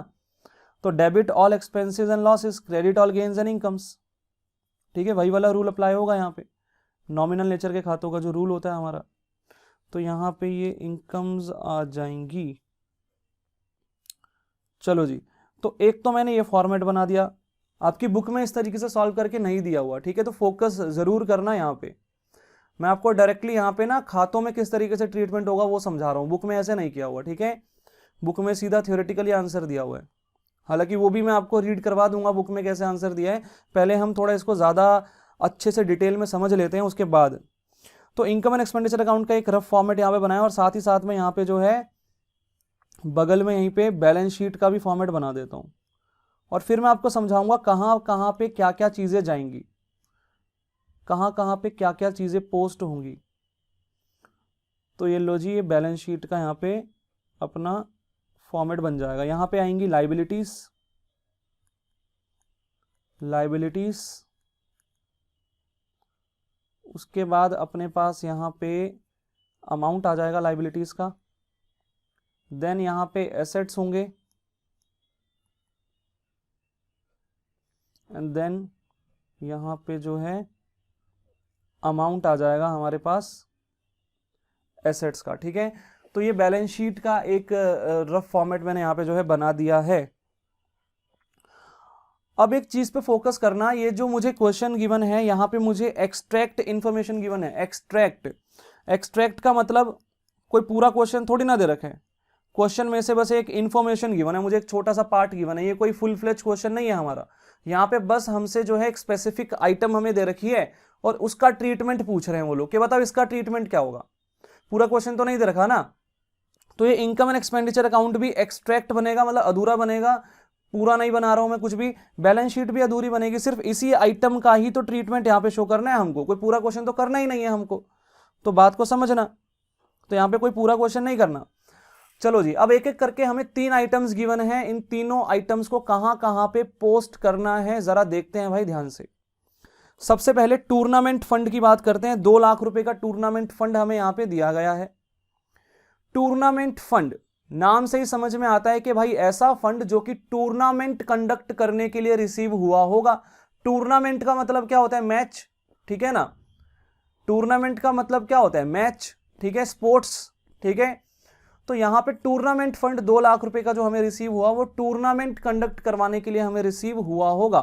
Speaker 1: तो debit all expenses and losses, credit all gains and incomes, ठीक है, वही वाला रूल अप्लाई होगा यहाँ पे, नॉमिनल नेचर के खातों का जो रूल होता है हमारा। तो यहाँ पे ये इनकम्स आ जाएंगी। चलो जी, तो एक तो मैंने ये फॉर्मेट बना दिया, आपकी बुक में इस तरीके से सॉल्व करके नहीं दिया हुआ, ठीक है, तो फोकस जरूर करना यहाँ पे। मैं आपको डायरेक्टली यहाँ पे ना खातों में किस तरीके से ट्रीटमेंट होगा वो समझा रहा हूँ, बुक में ऐसे नहीं किया हुआ, ठीक है। बुक में सीधा थ्योरेटिकली आंसर दिया हुआ है, हालांकि वो भी मैं आपको रीड करवा दूंगा बुक में कैसे आंसर दिया है। पहले हम थोड़ा इसको ज़्यादा अच्छे से डिटेल में समझ लेते हैं उसके बाद। तो इनकम एंड एक्सपेंडिचर अकाउंट का एक रफ फॉर्मेट यहाँ पे बनाया, और साथ ही साथ में यहाँ पे जो है बगल में यहीं पे बैलेंस शीट का भी फॉर्मेट बना देता हूँ। और फिर मैं आपको समझाऊंगा कहाँ कहाँ पे क्या क्या चीज़ें जाएंगी, कहाँ कहाँ पे क्या क्या चीज़ें पोस्ट होंगी। तो ये लो जी, ये बैलेंस शीट का यहाँ पे अपना फॉर्मेट बन जाएगा। यहाँ पे आएंगी लाइबिलिटीज, लाइबिलिटीज, उसके बाद अपने पास यहाँ पे अमाउंट आ जाएगा लाइबिलिटीज का, देन यहाँ पे एसेट्स होंगे, एंड देन यहाँ पे जो है अमाउंट आ जाएगा हमारे पास एसेट्स का, ठीक है। तो ये बैलेंस शीट का एक रफ फॉर्मेट मैंने यहाँ पे जो है बना दिया है। अब एक चीज पे फोकस करना, ये जो मुझे क्वेश्चन गिवन है यहाँ पे मुझे एक्सट्रैक्ट इंफॉर्मेशन गिवन है। एक्सट्रैक्ट, एक्सट्रैक्ट का मतलब कोई पूरा क्वेश्चन थोड़ी ना दे रखे है, क्वेश्चन में से बस एक इंफॉर्मेशन गिवन है, मुझे एक छोटा सा पार्ट गिवन है, ये कोई फुल फ्लेज क्वेश्चन नहीं है हमारा। यहाँ पे बस हमसे जो है एक स्पेसिफिक आइटम हमें दे रखी है और उसका ट्रीटमेंट पूछ रहे हैं वो लोग कि बताओ इसका ट्रीटमेंट क्या होगा। पूरा क्वेश्चन तो नहीं दे रखा ना। तो ये इनकम एंड एक्सपेंडिचर अकाउंट भी एक्सट्रैक्ट बनेगा, मतलब अधूरा बनेगा, पूरा नहीं बना रहा हूं मैं कुछ भी। बैलेंस शीट भी अधूरी बनेगी, सिर्फ इसी आइटम का ही तो ट्रीटमेंट यहाँ पे शो करना है हमको, कोई पूरा क्वेश्चन तो करना ही नहीं है हमको, तो बात को समझना। तो यहाँ पे कोई पूरा क्वेश्चन नहीं करना। चलो जी, अब एक एक करके हमें 3 आइटम्स गिवन हैं, इन तीनों आइटम्स को कहां कहां पे पोस्ट करना है जरा देखते हैं भाई ध्यान से। सबसे पहले टूर्नामेंट फंड की बात करते हैं। 2 लाख रुपए का टूर्नामेंट फंड हमें यहां पे दिया गया है। टूर्नामेंट फंड नाम से ही समझ में आता है कि भाई ऐसा फंड जो कि टूर्नामेंट कंडक्ट करने के लिए रिसीव हुआ होगा। टूर्नामेंट का मतलब क्या होता है? मैच, ठीक है ना। टूर्नामेंट का मतलब क्या होता है? मैच, ठीक है, स्पोर्ट्स, ठीक है। तो यहां पे टूर्नामेंट फंड 2 लाख रुपए का जो हमें रिसीव हुआ वो टूर्नामेंट कंडक्ट करवाने के लिए हमें रिसीव हुआ होगा।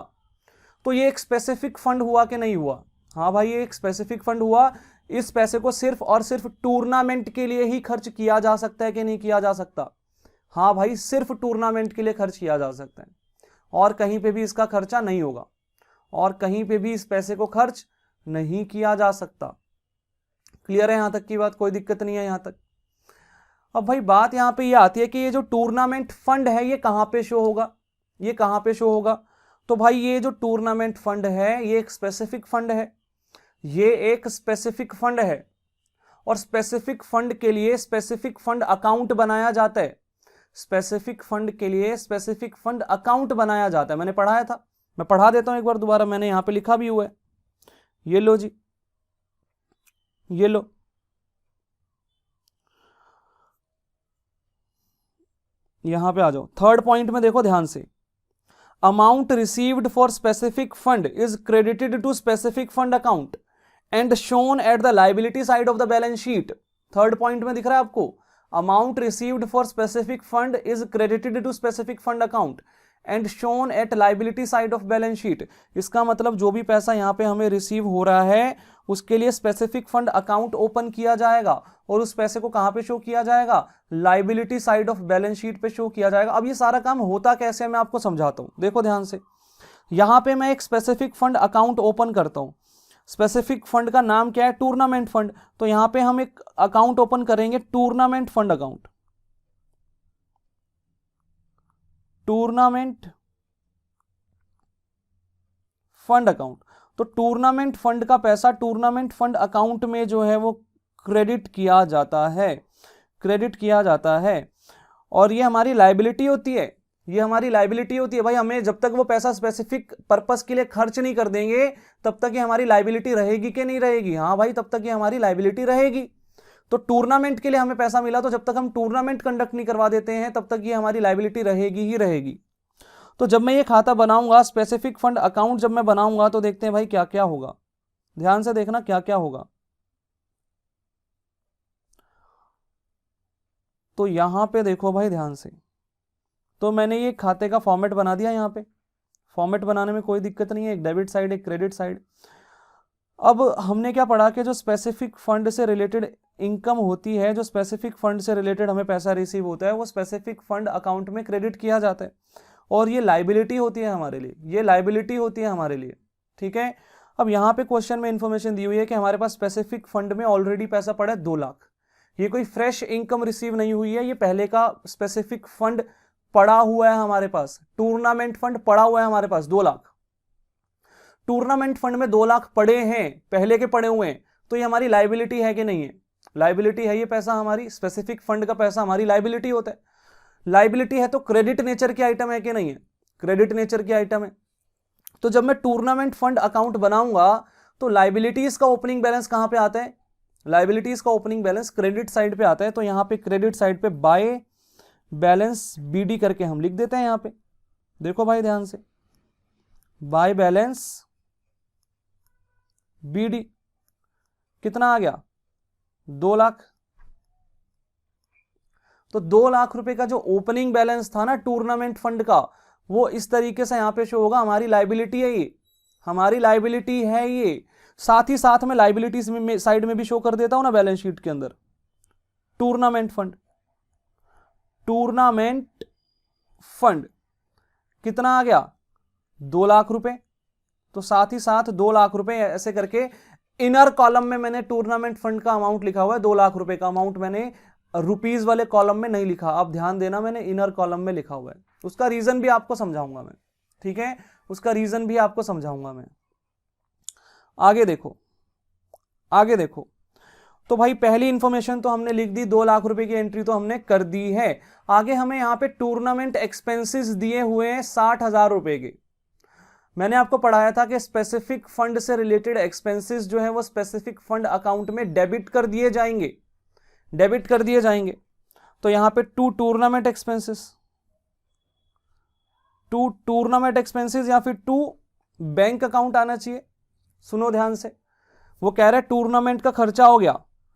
Speaker 1: तो ये एक स्पेसिफिक फंड हुआ कि नहीं हुआ? हाँ भाई, ये एक स्पेसिफिक फंड हुआ। इस पैसे को सिर्फ और सिर्फ टूर्नामेंट के लिए ही खर्च किया जा सकता है कि नहीं किया जा सकता? हाँ भाई, सिर्फ टूर्नामेंट के लिए खर्च किया जा सकता है और कहीं पे भी इसका खर्चा नहीं होगा और कहीं पे भी इस पैसे को खर्च नहीं किया जा सकता। क्लियर है यहां तक की बात? कोई दिक्कत नहीं है यहां तक। अब भाई बात यहां पे ये आती है कि ये जो टूर्नामेंट फंड है ये कहां पे शो होगा? ये कहां पे शो होगा? तो भाई ये जो टूर्नामेंट फंड है ये एक स्पेसिफिक फंड है, ये एक स्पेसिफिक फंड है और स्पेसिफिक फंड के लिए स्पेसिफिक फंड अकाउंट बनाया जाता है। स्पेसिफिक फंड के लिए स्पेसिफिक फंड अकाउंट बनाया जाता है, मैंने पढ़ाया था, मैं पढ़ा देता हूं एक बार दोबारा, मैंने यहां पे लिखा भी हुआ है। ये लो जी, ये लो, यहां पे आ जाओ। थर्ड पॉइंट में देखो ध्यान से, amount received for specific fund is credited to specific fund account and shown at the liability side of the balance sheet. Third point में दिख रहा है आपको, amount received for specific fund is credited to specific fund account and shown at liability side of balance sheet. इसका मतलब जो भी पैसा यहां पे हमें रिसीव हो रहा है उसके लिए स्पेसिफिक फंड अकाउंट ओपन किया जाएगा और उस पैसे को कहां पे शो किया जाएगा? Liability side of balance sheet पे शो किया जाएगा। अब ये सारा काम होता कैसे है मैं आपको समझाता हूं, देखो ध्यान से। यहां पे मैं एक स्पेसिफिक फंड अकाउंट ओपन करता हूं। स्पेसिफिक फंड का नाम क्या है? Tournament fund. तो यहां पे हम एक अकाउंट ओपन करेंगे, tournament fund account, tournament fund account. तो टूर्नामेंट फंड का पैसा टूर्नामेंट फंड अकाउंट में जो है वो क्रेडिट किया जाता है, क्रेडिट किया जाता है और ये हमारी लायबिलिटी होती है, ये हमारी लायबिलिटी होती है भाई। हमें जब तक वो पैसा स्पेसिफिक पर्पस के लिए खर्च नहीं कर देंगे तब तक ये हमारी लायबिलिटी रहेगी कि नहीं रहेगी? हाँ भाई, तब तक ये हमारी लायबिलिटी रहेगी। तो टूर्नामेंट के लिए हमें पैसा मिला तो जब तक हम टूर्नामेंट कंडक्ट नहीं करवा देते हैं तब तक ये हमारी लायबिलिटी रहेगी ही रहेगी। तो जब मैं ये खाता बनाऊंगा, स्पेसिफिक फंड अकाउंट जब मैं बनाऊंगा तो देखते हैं भाई क्या क्या होगा। ध्यान से देखना क्या क्या होगा। तो यहां पे देखो भाई ध्यान से, तो मैंने ये खाते का फॉर्मेट बना दिया। यहां पे फॉर्मेट बनाने में कोई दिक्कत नहीं है, एक डेबिट साइड एक क्रेडिट साइड। अब हमने क्या पढ़ा कि जो स्पेसिफिक फंड से रिलेटेड इनकम होती है, जो स्पेसिफिक फंड से रिलेटेड हमें पैसा रिसीव होता है वो स्पेसिफिक फंड अकाउंट में क्रेडिट किया जाता है और ये लायबिलिटी होती है हमारे लिए, ये लायबिलिटी होती है हमारे लिए, ठीक है। अब यहाँ पे क्वेश्चन में इंफॉर्मेशन दी हुई है कि हमारे पास स्पेसिफिक फंड में ऑलरेडी पैसा पड़ा है 2 लाख। ये कोई फ्रेश इनकम रिसीव नहीं हुई है, ये पहले का स्पेसिफिक फंड पड़ा हुआ है हमारे पास, टूर्नामेंट फंड पड़ा हुआ है हमारे पास 2 लाख। टूर्नामेंट फंड में 2 लाख पड़े हैं, पहले के पड़े हुए हैं, तो ये हमारी लायबिलिटी है कि नहीं है? लायबिलिटी है, ये पैसा हमारी स्पेसिफिक फंड का पैसा हमारी लायबिलिटी होता है। लायबिलिटी है तो क्रेडिट नेचर की आइटम है कि नहीं है? क्रेडिट नेचर की आइटम है। तो जब मैं टूर्नामेंट फंड अकाउंट बनाऊंगा तो लायबिलिटीज का ओपनिंग बैलेंस कहां पे आता है? लायबिलिटीज का ओपनिंग बैलेंस क्रेडिट साइड पे आता है। तो यहां पे क्रेडिट साइड पे बाय बैलेंस बीडी करके हम लिख देते हैं। यहां पे देखो भाई ध्यान से, बाय बैलेंस बीडी कितना आ गया? 2 लाख। तो 2 लाख रुपए का जो ओपनिंग बैलेंस था ना टूर्नामेंट फंड का, वो इस तरीके से यहां पे शो होगा। हमारी लायबिलिटी है ये, हमारी लायबिलिटी है ये। साथ ही साथ में लायबिलिटीज में साइड में भी शो कर देता हूं ना बैलेंस शीट के अंदर, टूर्नामेंट फंड। टूर्नामेंट फंड कितना आ गया 2 लाख रुपए, तो साथ ही साथ 2 लाख रुपए ऐसे करके इनर कॉलम में मैंने टूर्नामेंट फंड का अमाउंट लिखा हुआ है, 2 लाख रुपए का अमाउंट मैंने रुपीज वाले कॉलम में नहीं लिखा, आप ध्यान देना, मैंने इनर कॉलम में लिखा हुआ है। उसका रीजन भी आपको समझाऊंगा मैं, ठीक है, उसका रीजन भी आपको समझाऊंगा मैं। आगे देखो, आगे देखो, तो भाई पहली इंफॉर्मेशन तो हमने लिख दी, 2 लाख रुपए की एंट्री तो हमने कर दी है। आगे हमें यहां पे टूर्नामेंट एक्सपेंसेस दिए हुए हैं 60,000 रुपए के। मैंने आपको पढ़ाया था कि स्पेसिफिक फंड से रिलेटेड एक्सपेंसेस जो है वो स्पेसिफिक फंड अकाउंट में डेबिट कर दिए जाएंगे, डेबिट कर दिए जाएंगे। तो यहां पे to tournament expenses, to tournament expenses या फिर टू बैंक अकाउंट आना चाहिए। सुनो ध्यान से, वो कह रहे टूर्नामेंट का खर्चा हो गया,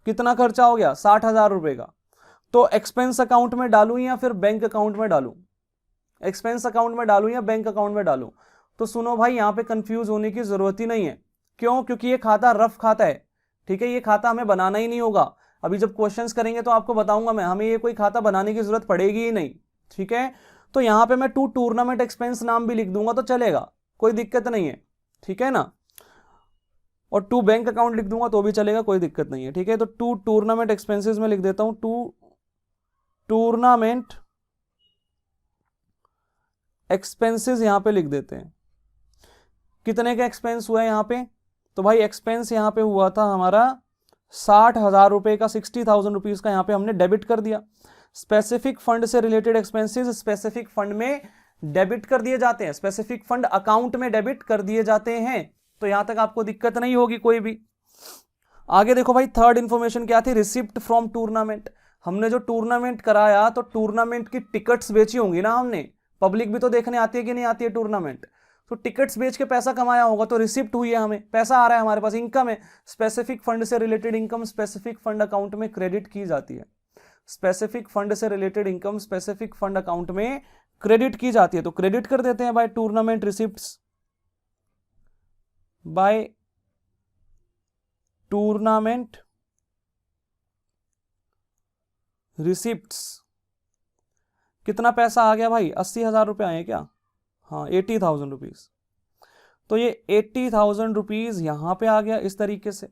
Speaker 1: कितना खर्चा हो गया 60,000 रुपए का, तो एक्सपेंस अकाउंट में डालूं या फिर बैंक अकाउंट में डालूं, एक्सपेंस अकाउंट में डालूं या बैंक अकाउंट में डालूं। तो सुनो भाई, यहां पे कंफ्यूज होने की जरूरत ही नहीं है। क्यों? क्योंकि ये खाता रफ खाता है, ठीक है, ये खाता हमें बनाना ही नहीं होगा। अभी जब क्वेश्चंस करेंगे तो आपको बताऊंगा मैं, हमें ये कोई खाता बनाने की जरूरत पड़ेगी ही नहीं, ठीक है। तो यहां पे मैं टू टूर्नामेंट एक्सपेंस नाम भी लिख दूंगा तो चलेगा, कोई दिक्कत नहीं है, ठीक है ना। और टू बैंक अकाउंट लिख दूंगा तो भी चलेगा, कोई दिक्कत नहीं है, ठीक है। तो टू टूर्नामेंट एक्सपेंसेस में लिख देता हूं, टू टूर्नामेंट एक्सपेंसेस यहां पे लिख देते हैं। कितने का एक्सपेंस हुआ है यहां पे? तो भाई एक्सपेंस यहां पे हुआ था हमारा 60,000 रुपए का, 60,000 रुपीज का यहां पे हमने डेबिट कर दिया। स्पेसिफिक फंड से रिलेटेड एक्सपेंसेस स्पेसिफिक फंड में डेबिट कर दिए जाते हैं, स्पेसिफिक फंड अकाउंट में डेबिट कर दिए जाते हैं। तो यहां तक आपको दिक्कत नहीं होगी कोई भी। आगे देखो भाई, थर्ड इंफॉर्मेशन क्या थी? Receipt from tournament. हमने जो टूर्नामेंट कराया तो टूर्नामेंट की टिकट्स बेची होंगी ना हमने, पब्लिक भी तो देखने आती है कि नहीं आती है टूर्नामेंट, तो टिकट्स बेच के पैसा कमाया होगा, तो रिसिप्ट हुई है, हमें पैसा आ रहा है, हमारे पास इनकम है। स्पेसिफिक फंड से related income specific fund account में क्रेडिट की जाती है, स्पेसिफिक फंड से related income specific fund account में क्रेडिट की जाती है, तो क्रेडिट कर देते हैं by tournament receipts, by tournament receipts. कितना पैसा आ गया भाई? 80,000 रुपए आए क्या? हाँ, 80,000 रुपीज। तो ये 80,000 रुपीज यहां पे आ गया इस तरीके से।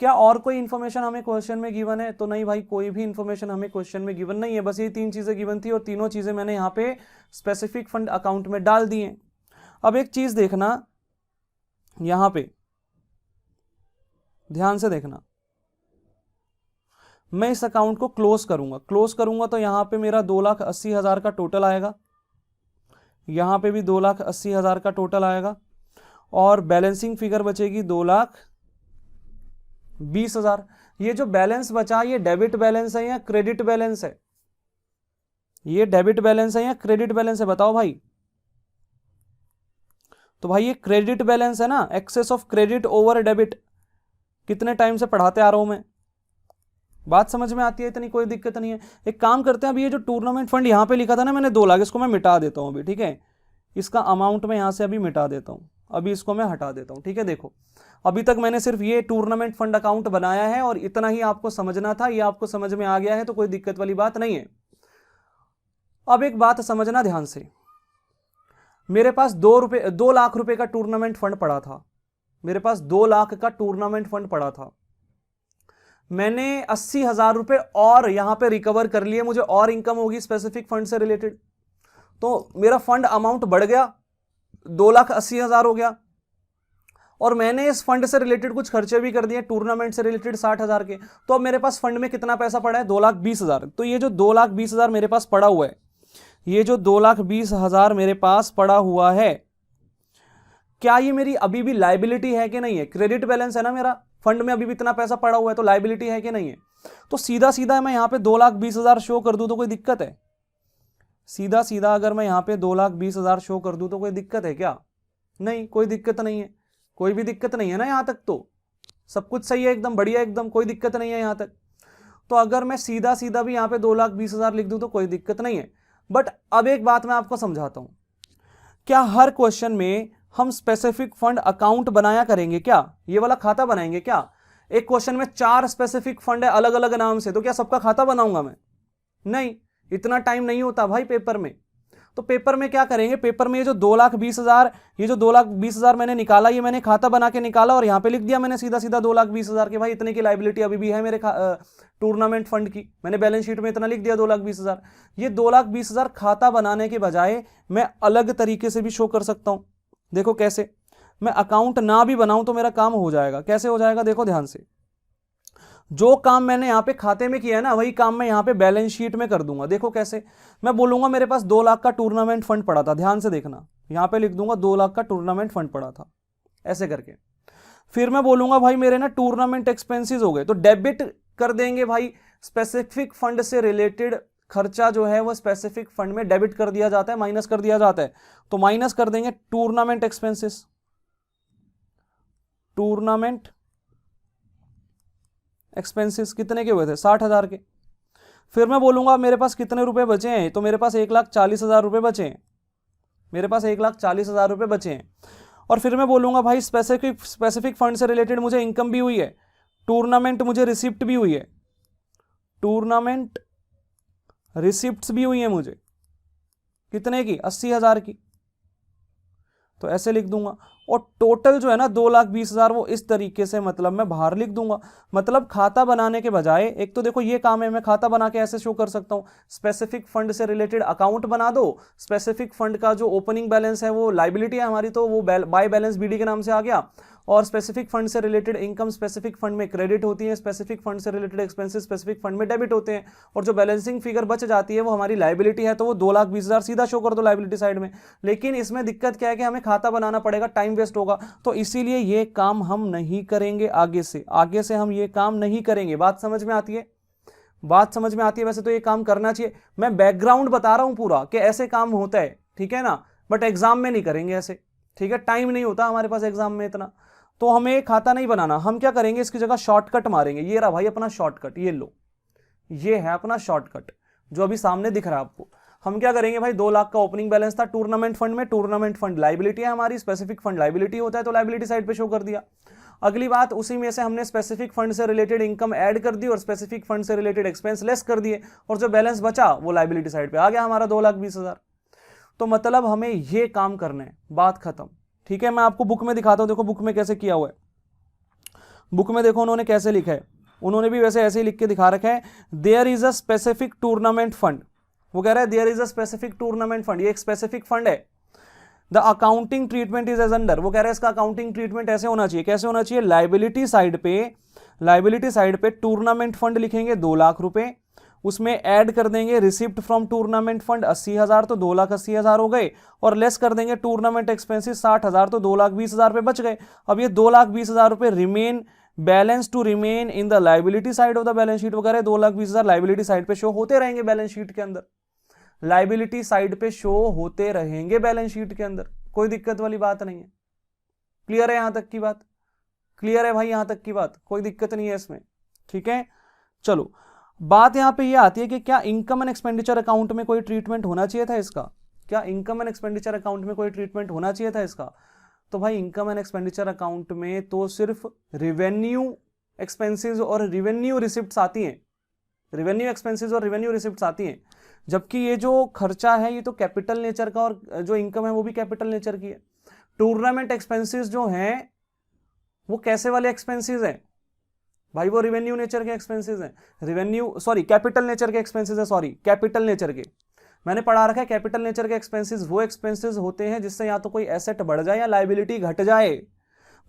Speaker 1: क्या और कोई इंफॉर्मेशन हमें क्वेश्चन में गिवन है? तो नहीं भाई, कोई भी इंफॉर्मेशन हमें क्वेश्चन में गिवन नहीं है, बस ये 3 चीजें गिवन थी और तीनों चीजें मैंने यहाँ पे स्पेसिफिक फंड अकाउंट में डाल दी हैं। अब एक चीज देखना, यहां पे ध्यान से देखना, मैं इस अकाउंट को क्लोज करूंगा तो यहां पे मेरा 2,80,000 का टोटल आएगा, यहां पे भी 2,80,000 का टोटल आएगा, और बैलेंसिंग फिगर बचेगी 2,20,000। ये जो बैलेंस बचा, ये डेबिट बैलेंस है या क्रेडिट बैलेंस है? ये डेबिट बैलेंस है या क्रेडिट बैलेंस है, बताओ भाई। तो भाई ये क्रेडिट बैलेंस है ना, excess of credit over debit. कितने टाइम से पढ़ाते आ रहा हूं मैं, बात समझ में आती है, इतनी कोई दिक्कत नहीं है। एक काम करते हैं, अभी ये जो टूर्नामेंट फंड यहां पे लिखा था ना मैंने 2 लाख, इसको मैं मिटा देता हूं अभी, ठीक है। इसका अमाउंट मैं यहां से अभी मिटा देता हूं, अभी इसको मैं हटा देता हूं, ठीक है। देखो, अभी तक मैंने सिर्फ ये टूर्नामेंट फंड अकाउंट बनाया है और इतना ही आपको समझना था, ये आपको समझ में आ गया है तो कोई दिक्कत वाली बात नहीं है। अब एक बात समझना ध्यान से, मेरे पास 2 लाख रुपए का टूर्नामेंट फंड पड़ा था, मेरे पास 2 लाख का टूर्नामेंट फंड पड़ा था। मैंने 80,000 रुपए और यहां पे रिकवर कर लिए, मुझे और इनकम होगी स्पेसिफिक फंड से रिलेटेड, तो मेरा फंड अमाउंट बढ़ गया, 2,80,000 हो गया। और मैंने इस फंड से रिलेटेड कुछ खर्चे भी कर दिए, टूर्नामेंट से रिलेटेड 60,000 के। तो अब मेरे पास फंड में कितना पैसा पड़ा है? 2,20,000। तो ये जो 2,20,000 मेरे पास पड़ा हुआ है, ये जो 2,20,000 मेरे पास पड़ा हुआ है, क्या ये मेरी अभी भी लाइबिलिटी है कि नहीं है? क्रेडिट बैलेंस है ना मेरा, फंड में अभी भी इतना पैसा पड़ा हुआ है, तो लाइबिलिटी है कि नहीं है? तो सीधा सीधा मैं यहां पे 2,20,000 शो कर दूं तो कोई दिक्कत है? सीधा सीधा अगर मैं यहां पे 2,20,000 शो कर दूं तो कोई दिक्कत है क्या? नहीं, कोई दिक्कत नहीं है, कोई भी दिक्कत नहीं है ना। यहां तक तो सब कुछ सही है, एकदम बढ़िया, एकदम कोई दिक्कत नहीं है यहां तक। तो अगर मैं सीधा सीधा भी यहां पे 2,20,000 लिख दूं तो कोई दिक्कत नहीं है। बट अब एक बात मैं आपको समझाता हूं, क्या हर क्वेश्चन में हम स्पेसिफिक फंड अकाउंट बनाया करेंगे क्या? ये वाला खाता बनाएंगे क्या? एक क्वेश्चन में 4 स्पेसिफिक फंड है अलग अलग नाम से, तो क्या सबका खाता बनाऊंगा मैं? नहीं, इतना टाइम नहीं होता भाई पेपर में। तो पेपर में क्या करेंगे, पेपर में ये जो 2,20,000, ये जो 2,20,000 मैंने निकाला, ये मैंने खाता बना के निकाला और यहाँ पे लिख दिया मैंने सीधा सीधा 2,20,000 के भाई इतने की लाइबिलिटी अभी भी है मेरे टूर्नामेंट फंड की, मैंने बैलेंस शीट में इतना लिख दिया 2,20,000। ये 2,20,000 खाता बनाने के बजाय मैं अलग तरीके से भी शो कर सकता हूं। देखो कैसे, मैं अकाउंट ना भी बनाऊं तो मेरा काम हो जाएगा। कैसे हो जाएगा, देखो ध्यान से, जो काम मैंने यहां पे खाते में किया है ना वही काम मैं यहां पे बैलेंस शीट में कर दूंगा। देखो कैसे, मैं बोलूंगा मेरे पास 2 लाख का टूर्नामेंट फंड पड़ा था, ध्यान से देखना, यहां पे लिख दूंगा 2 लाख का टूर्नामेंट फंड पड़ा था, ऐसे करके। फिर मैं बोलूंगा भाई मेरे ना टूर्नामेंट एक्सपेंसेस हो गए, तो डेबिट कर देंगे भाई, स्पेसिफिक फंड से रिलेटेड खर्चा जो है वो स्पेसिफिक फंड में डेबिट कर दिया जाता है, माइनस कर दिया जाता है। तो माइनस कर देंगे टूर्नामेंट एक्सपेंसेस, टूर्नामेंट एक्सपेंसेस कितने के हुए थे, 60,000 के। फिर मैं बोलूंगा मेरे पास कितने रुपए बचे हैं, तो मेरे पास 1,40,000 रुपए बचे हैं, मेरे पास 1,40,000 रुपए बचे हैं। और फिर मैं बोलूंगा भाई स्पेसिफिक फंड से रिलेटेड मुझे इनकम भी हुई है, टूर्नामेंट मुझे रिसिप्ट भी हुई है, टूर्नामेंट रिसिप्ट्स भी हुई है मुझे, कितने की, 80,000 की। तो ऐसे लिख दूंगा। और टोटल जो है ना 2,20,000 वो इस तरीके से मतलब मैं बाहर लिख दूंगा। मतलब खाता बनाने के बजाय, एक तो देखो ये काम है, मैं खाता बना के ऐसे शो कर सकता हूं, स्पेसिफिक फंड से रिलेटेड अकाउंट बना दो, स्पेसिफिक फंड का जो ओपनिंग बैलेंस है वो लाइबिलिटी है हमारी, तो वो बाय बैलेंस बीडी के नाम से आ गया। और स्पेसिफिक फंड से रिलेटेड इनकम स्पेसिफिक फंड में क्रेडिट होती है, स्पेसिफिक फंड से रिलेटेड एक्सपेंसेस स्पेसिफिक फंड में डेबिट होते हैं, और जो बैलेंसिंग फिगर बच जाती है वो हमारी लाइबिलिटी है, तो वो 2,20,000 सीधा शो कर दो लाइबिलिटी साइड में। लेकिन इसमें दिक्कत क्या है कि हमें खाता बनाना पड़ेगा, टाइम वेस्ट होगा, तो इसीलिए ये काम हम नहीं करेंगे आगे से हम ये काम नहीं करेंगे। बात समझ में आती है, बात समझ में आती है। वैसे तो ये काम करना चाहिए, मैं बैकग्राउंड बता रहा हूं पूरा कि ऐसे काम होता है, ठीक है ना, बट एग्जाम में नहीं करेंगे ऐसे, ठीक है, टाइम नहीं होता हमारे पास एग्जाम में इतना, तो हमें खाता नहीं बनाना। हम क्या करेंगे, इसकी जगह शॉर्टकट मारेंगे। ये रहा भाई अपना शॉर्टकट, ये लो, ये है अपना शॉर्टकट जो अभी सामने दिख रहा है आपको। हम क्या करेंगे भाई, 2 लाख का ओपनिंग बैलेंस था टूर्नामेंट फंड में, टूर्नामेंट फंड लाइबिलिटी है हमारी, स्पेसिफिक फंड लाइबिलिटी होता है, तो लाइबिलिटी साइड पे शो कर दिया। अगली बात, उसी में से हमने स्पेसिफिक फंड से रिलेटेड इनकम ऐड कर दी और स्पेसिफिक फंड से रिलेटेड एक्सपेंस लेस कर दिए, और जो बैलेंस बचा वो लाइबिलिटी साइड पे आ गया हमारा 2,20,000। तो मतलब हमें ये काम करना है, बात खत्म, ठीक है। मैं आपको बुक में दिखाता हूं, देखो बुक में कैसे किया हुआ है। बुक में देखो उन्होंने कैसे लिखा है, उन्होंने भी वैसे ऐसे ही लिख के दिखा रखा है, there is a specific tournament fund. वो कह रहा है there is a specific tournament fund, ये एक स्पेसिफिक फंड है। The accounting treatment is as under, वो कह रहा है इसका अकाउंटिंग ट्रीटमेंट ऐसे होना चाहिए, कैसे होना चाहिए, लाइबिलिटी साइड पे टूर्नामेंट फंड लिखेंगे 2 लाख रुपए, उसमें ऐड कर देंगे रिसिप्ट फ्रॉम टूर्नामेंट फंड 80,000, तो 2,80,000 हो गए, और लेस कर देंगे टूर्नामेंट एक्सपेंसेस 60,000, तो 2,20,000 रुपए बच गए। अब ये 2,20,000 रुपए remain balance to remain in the liability side of the balance sheet, वगैरह 2,20,000 लाइबिलिटी साइड पे शो होते रहेंगे बैलेंस शीट के अंदर, लाइबिलिटी साइड पे शो होते रहेंगे बैलेंस शीट के अंदर, कोई दिक्कत वाली बात नहीं है। क्लियर है यहां तक की बात, क्लियर है भाई यहां तक की बात, कोई दिक्कत नहीं है इसमें, ठीक है। चलो बात यहां पे ये आती है कि क्या इनकम एंड एक्सपेंडिचर अकाउंट में कोई ट्रीटमेंट होना चाहिए था इसका, क्या इनकम एंड एक्सपेंडिचर अकाउंट में कोई ट्रीटमेंट होना चाहिए था इसका। तो भाई इनकम एंड एक्सपेंडिचर अकाउंट में तो सिर्फ रिवेन्यू एक्सपेंसेस और रिवेन्यू रिसिप्ट्स आती हैं, रिवेन्यू एक्सपेंसेस और रिवेन्यू रिसिप्ट्स आती हैं, जबकि ये जो खर्चा है ये तो कैपिटल नेचर का, और जो इनकम है वो भी कैपिटल नेचर की है। टूर्नामेंट एक्सपेंसेस जो हैं वो कैसे वाले एक्सपेंसेस हैं भाई, वो रिवेन्यू नेचर के एक्सपेंसेस हैं, कैपिटल नेचर के एक्सपेंसेस है, कैपिटल नेचर के, मैंने पढ़ा रखा है कैपिटल नेचर के एक्सपेंसेस वो एक्सपेंसेस होते हैं जिससे या तो कोई एसेट बढ़ जाए या लाइबिलिटी घट जाए।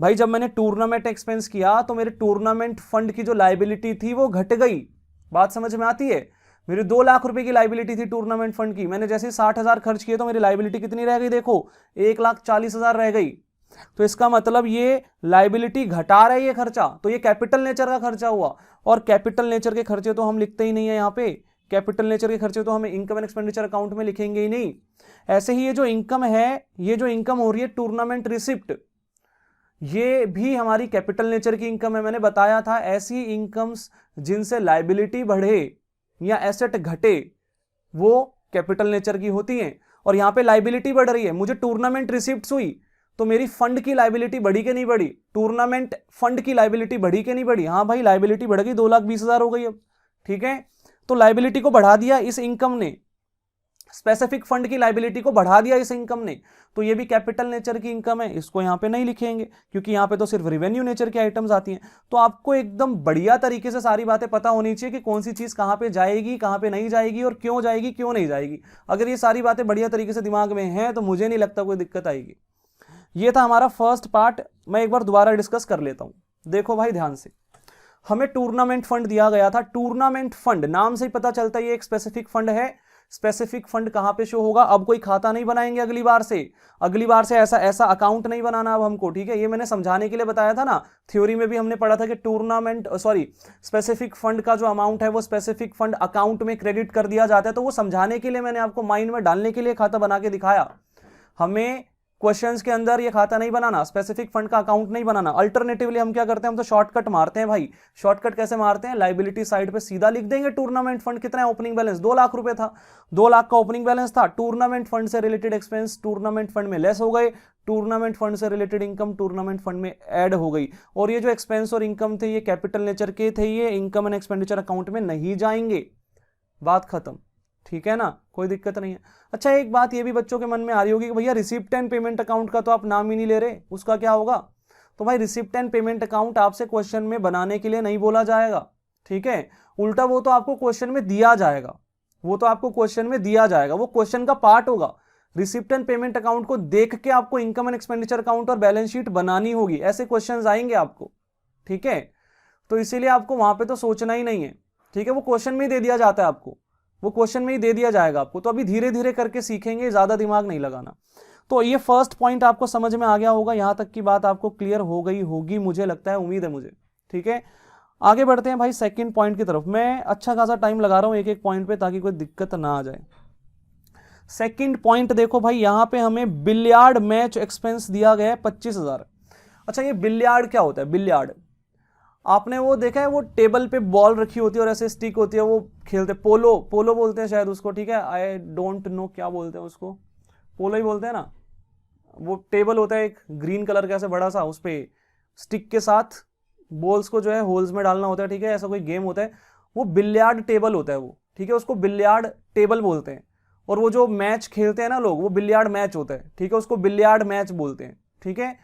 Speaker 1: भाई जब मैंने टूर्नामेंट एक्सपेंस किया तो मेरे टूर्नामेंट फंड की जो लाइबिलिटी थी वो घट गई, बात समझ में आती है। मेरी 2 लाख रुपए की लाइबिलिटी थी टूर्नामेंट फंड की, मैंने जैसे 60,000 खर्च किए तो मेरी लाइबिलिटी कितनी रह गई, देखो 1,40,000 रह गई। तो इसका मतलब ये लाइबिलिटी घटा रहा है ये खर्चा, तो ये कैपिटल नेचर का खर्चा हुआ, और कैपिटल नेचर के खर्चे तो हम लिखते ही नहीं है यहाँ पे, कैपिटल नेचर के खर्चे तो हमें इनकम एंड एक्सपेंडिचर अकाउंट में लिखेंगे ही नहीं। ऐसे ही ये जो इनकम है, ये जो इनकम हो रही है टूर्नामेंट रिसिप्ट, ये भी हमारी कैपिटल नेचर की इनकम है। मैंने बताया था ऐसी इनकम्स जिनसे लाइबिलिटी बढ़े या एसेट घटे वो कैपिटल नेचर की होती हैं, और यहां पे लाइबिलिटी बढ़ रही है, मुझे टूर्नामेंट रिसिप्ट्स हुई तो मेरी फंड की लाइबिलिटी बढ़ी कि नहीं बढ़ी, टूर्नामेंट फंड की लाइबिलिटी बढ़ी कि नहीं बढ़ी, हाँ भाई लाइबिलिटी बढ़ गई, 2,20,000 हो गई अब, ठीक है। तो लाइबिलिटी को बढ़ा दिया इस इनकम ने, स्पेसिफिक फंड की लाइबिलिटी को बढ़ा दिया इस इनकम ने, तो ये भी कैपिटल नेचर की इनकम है, इसको यहां पे नहीं लिखेंगे क्योंकि यहां पे तो सिर्फ रेवेन्यू नेचर की आइटम्स आती हैं। तो आपको एकदम बढ़िया तरीके से सारी बातें पता होनी चाहिए कि कौन सी चीज कहां पे जाएगी, कहां पे नहीं जाएगी, और क्यों जाएगी क्यों नहीं जाएगी। अगर ये सारी बातें बढ़िया तरीके से दिमाग में हैं तो मुझे नहीं लगता कोई दिक्कत आएगी। ये था हमारा फर्स्ट पार्ट, मैं एक बार दोबारा डिस्कस कर लेता हूं। देखो भाई ध्यान से, हमें टूर्नामेंट फंड दिया गया था। टूर्नामेंट फंड नाम से ही पता चलता है ये एक स्पेसिफिक फंड है। स्पेसिफिक फंड कहां पे शो होगा, अब कोई खाता नहीं बनाएंगे अगली बार से ऐसा अकाउंट नहीं बनाना अब हमको, ठीक है। ये मैंने समझाने के लिए बताया था ना, थ्योरी में भी हमने पढ़ा था कि स्पेसिफिक फंड का जो अमाउंट है वो स्पेसिफिक फंड अकाउंट में क्रेडिट कर दिया जाता है। तो वो समझाने के लिए मैंने आपको माइंड में डालने के लिए खाता बना के दिखाया। हमें क्वेश्चंस के अंदर ये खाता नहीं बनाना, स्पेसिफिक फंड का अकाउंट नहीं बनाना। अल्टरनेटिवली हम क्या करते हैं, हम तो शॉर्टकट मारते हैं भाई। शॉर्टकट कैसे मारते हैं, लाइबिलिटी साइड पे सीधा लिख देंगे टूर्नामेंट फंड कितना है, ओपनिंग बैलेंस 2 लाख रुपए था, 2 लाख का ओपनिंग बैलेंस था। टूर्नामेंट फंड से रिलेटेड एक्सपेंस टूर्नामेंट फंड में लेस हो गए, टूर्नामेंट फंड से रिलेटेड इनकम टूर्नामेंट फंड में ऐड हो गई, और ये जो एक्सपेंस और इनकम थे ये कैपिटल नेचर के थे, ये इनकम एंड एक्सपेंडिचर अकाउंट में नहीं जाएंगे। बात खत्म, ठीक है ना, कोई दिक्कत नहीं है। अच्छा, एक बात ये भी बच्चों के मन में आ रही होगी कि भैया रिसिप्ट एंड पेमेंट अकाउंट का तो आप नाम ही नहीं ले रहे, उसका क्या होगा। तो भाई रिसिप्ट एंड पेमेंट अकाउंट आपसे क्वेश्चन में बनाने के लिए नहीं बोला जाएगा, ठीक है। उल्टा वो तो आपको क्वेश्चन में दिया जाएगा, वो क्वेश्चन का पार्ट होगा। रिसिप्ट एंड पेमेंट अकाउंट को देख के आपको इनकम एंड एक्सपेंडिचर अकाउंट और बैलेंस शीट बनानी होगी, ऐसे क्वेश्चन आएंगे आपको, ठीक है। तो इसीलिए आपको वहां पे तो सोचना ही नहीं है, ठीक है। वो क्वेश्चन में ही दे दिया जाता है आपको, वो क्वेश्चन में ही दे दिया जाएगा आपको। तो अभी धीरे धीरे करके सीखेंगे, ज्यादा दिमाग नहीं लगाना। तो ये फर्स्ट पॉइंट आपको समझ में आ गया होगा, यहां तक की बात आपको क्लियर हो गई होगी, मुझे लगता है, उम्मीद है मुझे, ठीक है। आगे बढ़ते हैं भाई सेकंड पॉइंट की तरफ। मैं अच्छा खासा टाइम लगा रहा हूं एक एक पॉइंट पे ताकि कोई दिक्कत ना आ जाए। सेकंड पॉइंट देखो भाई, यहां पे हमें बिलियार्ड मैच एक्सपेंस दिया गया है 25,000। अच्छा, ये बिलियार्ड क्या होता है, बिलियार्ड आपने वो देखा है, वो टेबल पे बॉल रखी होती है और ऐसे स्टिक होती है, वो खेलते, पोलो बोलते हैं शायद उसको, ठीक है। आई डोंट नो क्या बोलते हैं उसको, पोलो ही बोलते हैं ना। वो टेबल होता है एक ग्रीन कलर का ऐसे बड़ा सा, उस पे स्टिक के साथ बॉल्स को जो है होल्स में डालना होता है, ठीक है। ऐसा कोई गेम होता है, वो बिलियार्ड टेबल होता है वो, ठीक है। उसको बिलियार्ड टेबल बोलते हैं। और वो जो मैच खेलते हैं ना लोग, वो बिलियार्ड मैच होता है, ठीक है, उसको बिलियार्ड मैच बोलते हैं, ठीक है।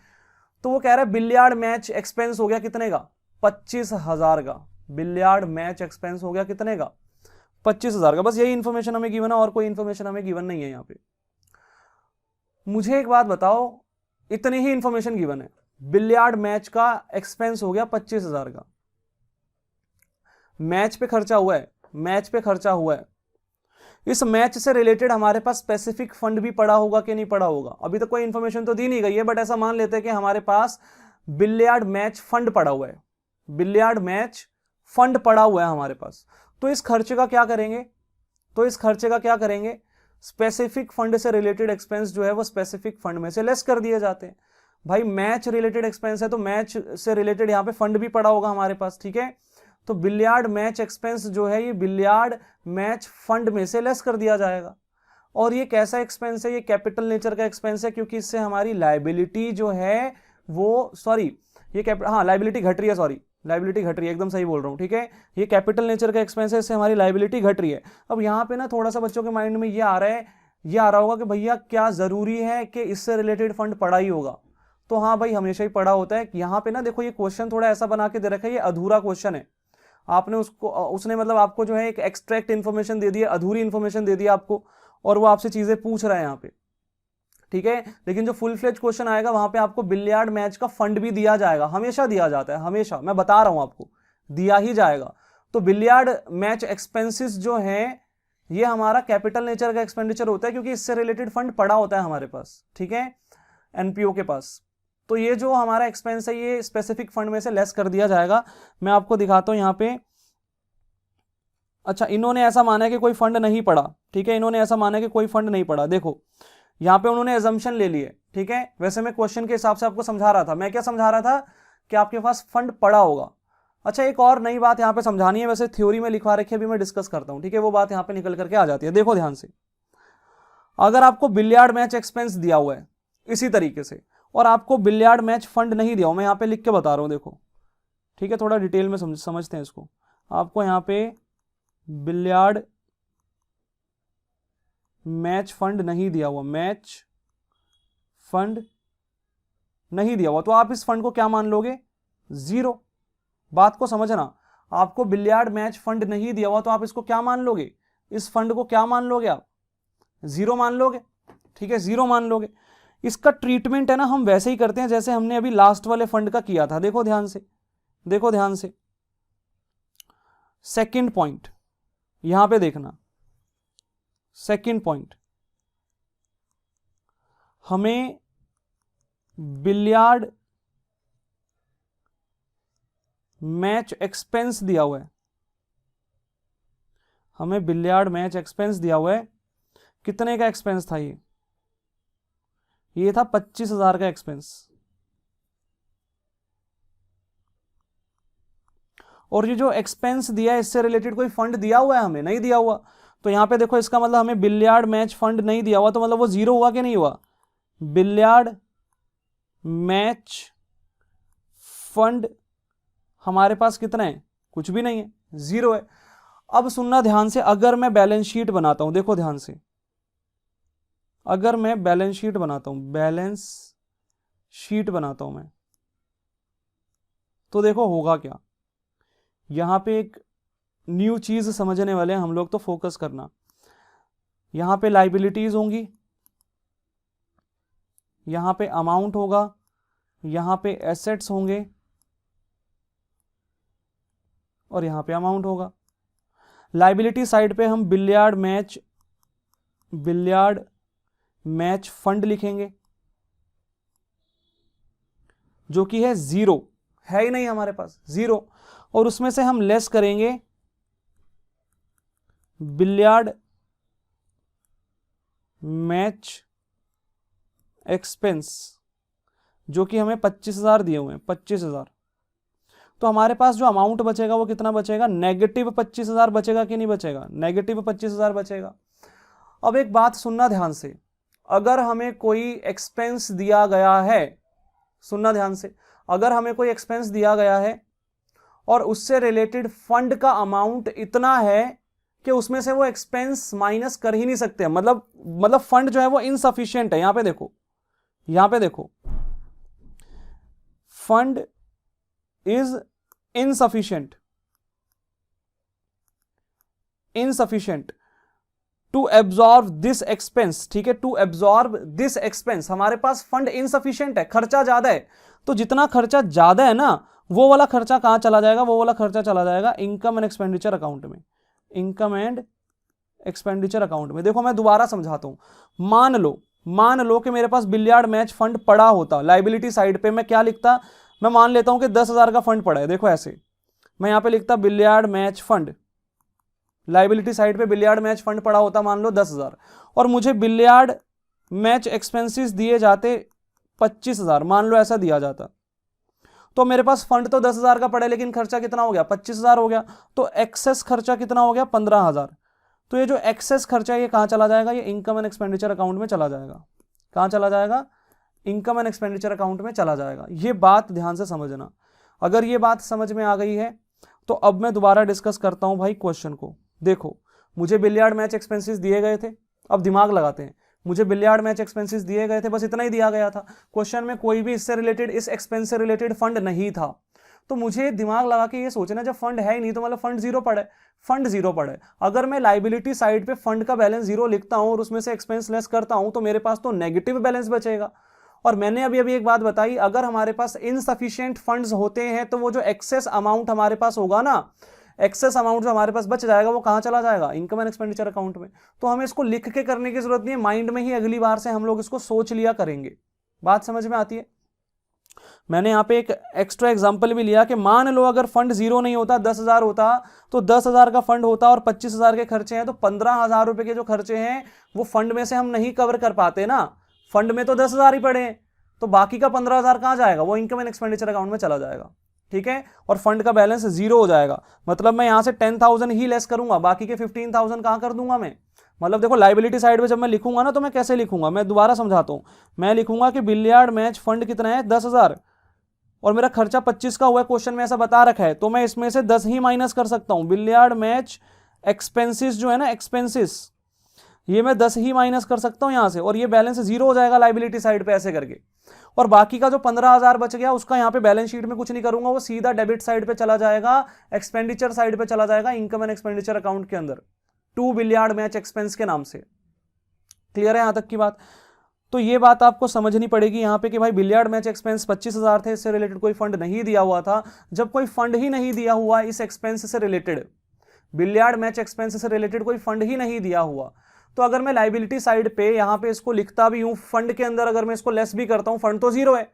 Speaker 1: तो वो कह रहा है बिलियार्ड मैच एक्सपेंस हो गया कितने का, 25,000 का। बिलियार्ड मैच एक्सपेंस हो गया कितने का, 25,000 का। बस यही इंफॉर्मेशन हमें गिवन है, और कोई इंफॉर्मेशन हमें गिवन नहीं है यहाँ पे। मुझे एक बात बताओ, इतनी ही इंफॉर्मेशन गिवन है, बिलियार्ड मैच का एक्सपेंस हो गया 25,000 का, मैच पे खर्चा हुआ है, मैच पे खर्चा हुआ है। इस मैच से रिलेटेड हमारे पास स्पेसिफिक फंड भी पड़ा होगा कि नहीं पड़ा होगा, अभी तक कोई इंफॉर्मेशन तो दी नहीं गई है, बट ऐसा मान लेते हैं कि हमारे पास बिलियार्ड मैच फंड पड़ा हुआ है, बिलियार्ड मैच फंड पड़ा हुआ है हमारे पास। तो इस खर्चे का क्या करेंगे, स्पेसिफिक फंड से रिलेटेड एक्सपेंस जो है वो स्पेसिफिक फंड में से लेस कर दिए जाते हैं। भाई मैच रिलेटेड एक्सपेंस है तो मैच से रिलेटेड यहां पे फंड भी पड़ा होगा हमारे पास, ठीक है। तो बिलियार्ड मैच एक्सपेंस जो है ये बिलियार्ड मैच फंड में से लेस कर दिया जाएगा। और ये कैसा एक्सपेंस है, ये कैपिटल नेचर का एक्सपेंस है, क्योंकि इससे हमारी लाइबिलिटी जो है वो लाइबिलिटी घट रही है, एकदम सही बोल रहा हूं, ठीक है। ये कैपिटल नेचर का एक्सपेंस है, इससे हमारी लाइबिलिटी घट रही है। अब यहाँ पे ना थोड़ा सा बच्चों के माइंड में ये आ रहा होगा कि भैया क्या जरूरी है कि इससे रिलेटेड फंड पड़ा ही होगा। तो हाँ भाई, हमेशा ही पड़ा होता है। यहाँ पे ना देखो, ये क्वेश्चन थोड़ा ऐसा बना के दे रखा है, ये अधूरा क्वेश्चन है। उसने मतलब आपको जो है एक एक्सट्रैक्ट इन्फॉर्मेशन दे दी है, अधूरी इन्फॉर्मेशन दे दी आपको, और वो आपसे चीजें पूछ रहा है यहाँ पे, ठीक है। लेकिन जो फुल फ्लेज क्वेश्चन आएगा वहां पे आपको बिलियार्ड मैच का फंड भी दिया जाएगा, हमेशा दिया जाता है, हमेशा, मैं बता रहा हूं आपको, दिया ही जाएगा। तो बिलियार्ड मैच एक्सपेंसेस जो है ये हमारा कैपिटल नेचर का एक्सपेंडिचर होता है, क्योंकि इससे रिलेटेड फंड पड़ा होता है हमारे पास, ठीक है, एनपीओ के पास। तो ये जो हमारा एक्सपेंस है ये स्पेसिफिक फंड में से लेस कर दिया जाएगा। मैं आपको दिखाता हूं यहाँ पे। अच्छा, इन्होंने ऐसा माना है कि कोई फंड नहीं पड़ा, ठीक है, इन्होंने ऐसा माना है कि कोई फंड नहीं पड़ा। देखो यहाँ पे उन्होंने एजम्पशन ले लिए, ठीक है। वैसे मैं क्वेश्चन के हिसाब से आपको समझा रहा था, मैं क्या समझा रहा था कि आपके पास फंड पड़ा होगा। अच्छा, एक और नई बात यहाँ पे समझानी है, वैसे थ्योरी में लिखवा रखी है, अभी मैं डिस्कस करता हूँ, ठीक है। वो बात यहाँ पे निकल करके आ जाती है। देखो ध्यान से, अगर आपको बिलियार्ड मैच एक्सपेंस दिया हुआ है इसी तरीके से, और आपको बिलियार्ड मैच फंड नहीं दिया हुआ, मैं यहाँ पे लिख के बता रहा हूँ, देखो, ठीक है, थोड़ा डिटेल में समझते हैं इसको। आपको यहाँ पे बिलियार्ड मैच फंड नहीं दिया हुआ, मैच फंड नहीं दिया हुआ, तो आप इस फंड को क्या मान लोगे? जीरो। बात को समझना, आपको बिलियार्ड मैच फंड नहीं दिया हुआ तो आप इसको क्या मान लोगे? इस फंड को क्या मान लोगे आप? जीरो मान लोगे। ठीक है, जीरो मान लोगे। इसका ट्रीटमेंट है ना हम वैसे ही करते हैं जैसे हमने अभी लास्ट वाले फंड का किया था। देखो ध्यान से, देखो ध्यान से, सेकंड पॉइंट यहां पे देखना, सेकंड पॉइंट, हमें बिलियार्ड मैच एक्सपेंस दिया हुआ है, हमें बिलियार्ड मैच एक्सपेंस दिया हुआ है। कितने का एक्सपेंस था ये था 25,000 का एक्सपेंस। और ये जो एक्सपेंस दिया है इससे रिलेटेड कोई फंड दिया हुआ है? हमें नहीं दिया हुआ। तो यहां पे देखो, इसका मतलब हमें बिलियार्ड मैच फंड नहीं दिया हुआ, तो मतलब वो जीरो हुआ कि नहीं हुआ? बिलियार्ड मैच फंड हमारे पास कितना है? कुछ भी नहीं है, जीरो है। अब सुनना ध्यान से, अगर मैं बैलेंस शीट बनाता हूं, देखो ध्यान से, अगर मैं बैलेंस शीट बनाता हूं, बैलेंस शीट बनाता हूं मैं, तो देखो होगा क्या। यहां पे एक न्यू चीज समझने वाले हैं हम लोग, तो फोकस करना। यहां पे लाइबिलिटीज होंगी, यहां पे अमाउंट होगा, यहां पे एसेट्स होंगे और यहां पे अमाउंट होगा। लाइबिलिटी साइड पे हम बिलियार्ड मैच फंड लिखेंगे जो कि है जीरो, है ही नहीं हमारे पास, जीरो। और उसमें से हम लेस करेंगे बिलियार्ड मैच एक्सपेंस जो कि हमें 25,000 दिए हुए हैं, 25,000। तो हमारे पास जो अमाउंट बचेगा वो कितना बचेगा? नेगेटिव 25,000 बचेगा कि नहीं बचेगा? नेगेटिव 25,000 बचेगा। अब एक बात सुनना ध्यान से, अगर हमें कोई एक्सपेंस दिया गया है, सुनना ध्यान से, अगर हमें कोई एक्सपेंस दिया गया है और उससे रिलेटेड फंड का अमाउंट इतना है कि उसमें से वो एक्सपेंस माइनस कर ही नहीं सकते, मतलब फंड जो है वो इनसफिशिएंट है। यहां पे देखो, यहां पे देखो, fund is insufficient, insufficient to absorb this expense. ठीक है, टू एब्जॉर्ब दिस एक्सपेंस, हमारे पास फंड इनसफिशिएंट है, खर्चा ज्यादा है। तो जितना खर्चा ज्यादा है ना, वो वाला खर्चा कहां चला जाएगा? वो वाला खर्चा चला जाएगा इनकम एंड एक्सपेंडिचर अकाउंट में, इनकम एंड एक्सपेंडिचर अकाउंट में। देखो मैं दोबारा समझाता हूं। मान लो कि मेरे पास बिलियार्ड मैच फंड पड़ा होता, लाइबिलिटी साइड पे मैं क्या लिखता? मैं मान लेता हूं कि 10,000 का फंड पड़ा है। देखो ऐसे मैं यहां पे लिखता billiard match fund, liability side पे बिलियार्ड मैच फंड पड़ा होता मान लो 10,000, और मुझे बिलियार्ड मैच एक्सपेंसेस दिए जाते 25,000, मान लो ऐसा दिया जाता। तो मेरे पास फंड तो 10,000 का पड़ा है, लेकिन खर्चा कितना हो गया? 25,000 हो गया। तो एक्सेस खर्चा कितना हो गया? 15,000। तो ये जो एक्सेस खर्चा है ये कहां चला जाएगा? ये इनकम एंड एक्सपेंडिचर अकाउंट में चला जाएगा। कहां चला जाएगा? इनकम एंड एक्सपेंडिचर अकाउंट में चला जाएगा। ये बात ध्यान से समझना। अगर ये बात समझ में आ गई है तो अब मैं दोबारा डिस्कस करता हूं भाई क्वेश्चन को। देखो मुझे बिलियार्ड मैच एक्सपेंसेस दिए गए थे, अब दिमाग लगाते हैं। मुझे बिलियार्ड मैच एक्सपेंसेस दिए गए थे, बस इतना ही दिया गया था। क्वेश्चन में कोई भी इससे रिलेटेड, इस एक्सपेंस से रिलेटेड फंड नहीं था। तो मुझे दिमाग लगा के ये सोचना, जब फंड है ही नहीं तो मतलब फंड जीरो पड़ा है, फंड जीरो पड़ा है। अगर मैं लाइबिलिटी साइड पे फंड का बैलेंस जीरो लिखता हूं और उसमें से एक्सपेंस लेस करता हूं तो मेरे पास तो नेगेटिव बैलेंस बचेगा। और मैंने अभी एक बात बताई, अगर हमारे पास इनसफिशिएंट फंड्स होते हैं तो वो जो एक्सेस अमाउंट हमारे पास होगा ना, एक्सेस अमाउंट जो हमारे पास बच जाएगा वो कहां चला जाएगा? इनकम एंड एक्सपेंडिचर अकाउंट में। तो हमें इसको लिख के करने की जरूरत नहीं है, माइंड में ही अगली बार से हम लोग इसको सोच लिया करेंगे। बात समझ में आती है? मैंने यहां पे एक एक्स्ट्रा एग्जांपल भी लिया कि मान लो अगर फंड जीरो नहीं होता, 10,000 होता, तो 10,000 का फंड होता और 25,000 के खर्चे हैं, तो 15,000 रुपए के जो खर्चे हैं वो फंड में से हम नहीं कवर कर पाते ना। फंड में तो 10,000 ही पड़े हैं, तो बाकी का 15,000 कहां जाएगा? वो इनकम एंड एक्सपेंडिचर अकाउंट में चला जाएगा। ठीक है, और फंड का बैलेंस जीरो हो जाएगा। मतलब मैं यहां से 10,000 ही लेस करूंगा, बाकी के 15,000 कहां कर दूंगा मैं? मतलब देखो लाइबिलिटी साइड पे जब मैं लिखूंगा ना तो मैं कैसे लिखूंगा, मैं दोबारा समझाता हूं। मैं लिखूंगा कि बिलियार्ड मैच फंड कितना है? 10,000, और मेरा खर्चा 25 का हुआ है, क्वेश्चन में ऐसा बता रखा है, तो मैं इसमें से 10 ही माइनस कर सकता हूं। बिलियार्ड मैच एक्सपेंसेस जो है ना, एक्सपेंसेस, ये मैं 10 ही माइनस कर सकता हूं यहां से, और ये बैलेंस जीरो हो जाएगा लाइबिलिटी साइड पे ऐसे करके। और बाकी का जो 15,000 बच गया उसका यहां पे बैलेंस शीट में कुछ नहीं करूंगा, वो सीधा डेबिट साइड पे चला जाएगा, एक्सपेंडिचर साइड पे चला जाएगा इनकम एंड एक्सपेंडिचर अकाउंट के अंदर, 2 बिलियर्ड मैच एक्सपेंस के नाम से। क्लियर है यहां तक की बात? तो ये बात आपको समझनी पड़ेगी यहां पे कि भाई बिलियर्ड मैच एक्सपेंस 25,000 थे, इससे रिलेटेड कोई फंड नहीं दिया हुआ था। जब कोई फंड ही नहीं दिया हुआ इस एक्सपेंस से रिलेटेड, बिलियर्ड मैच एक्सपेंस से रिलेटेड कोई फंड ही नहीं दिया हुआ, तो अगर मैं लाइबिलिटी साइड पे यहां पे इसको लिखता भी हूं फंड के अंदर, अगर मैं इसको लेस भी करता हूं, फंड तो जीरो है,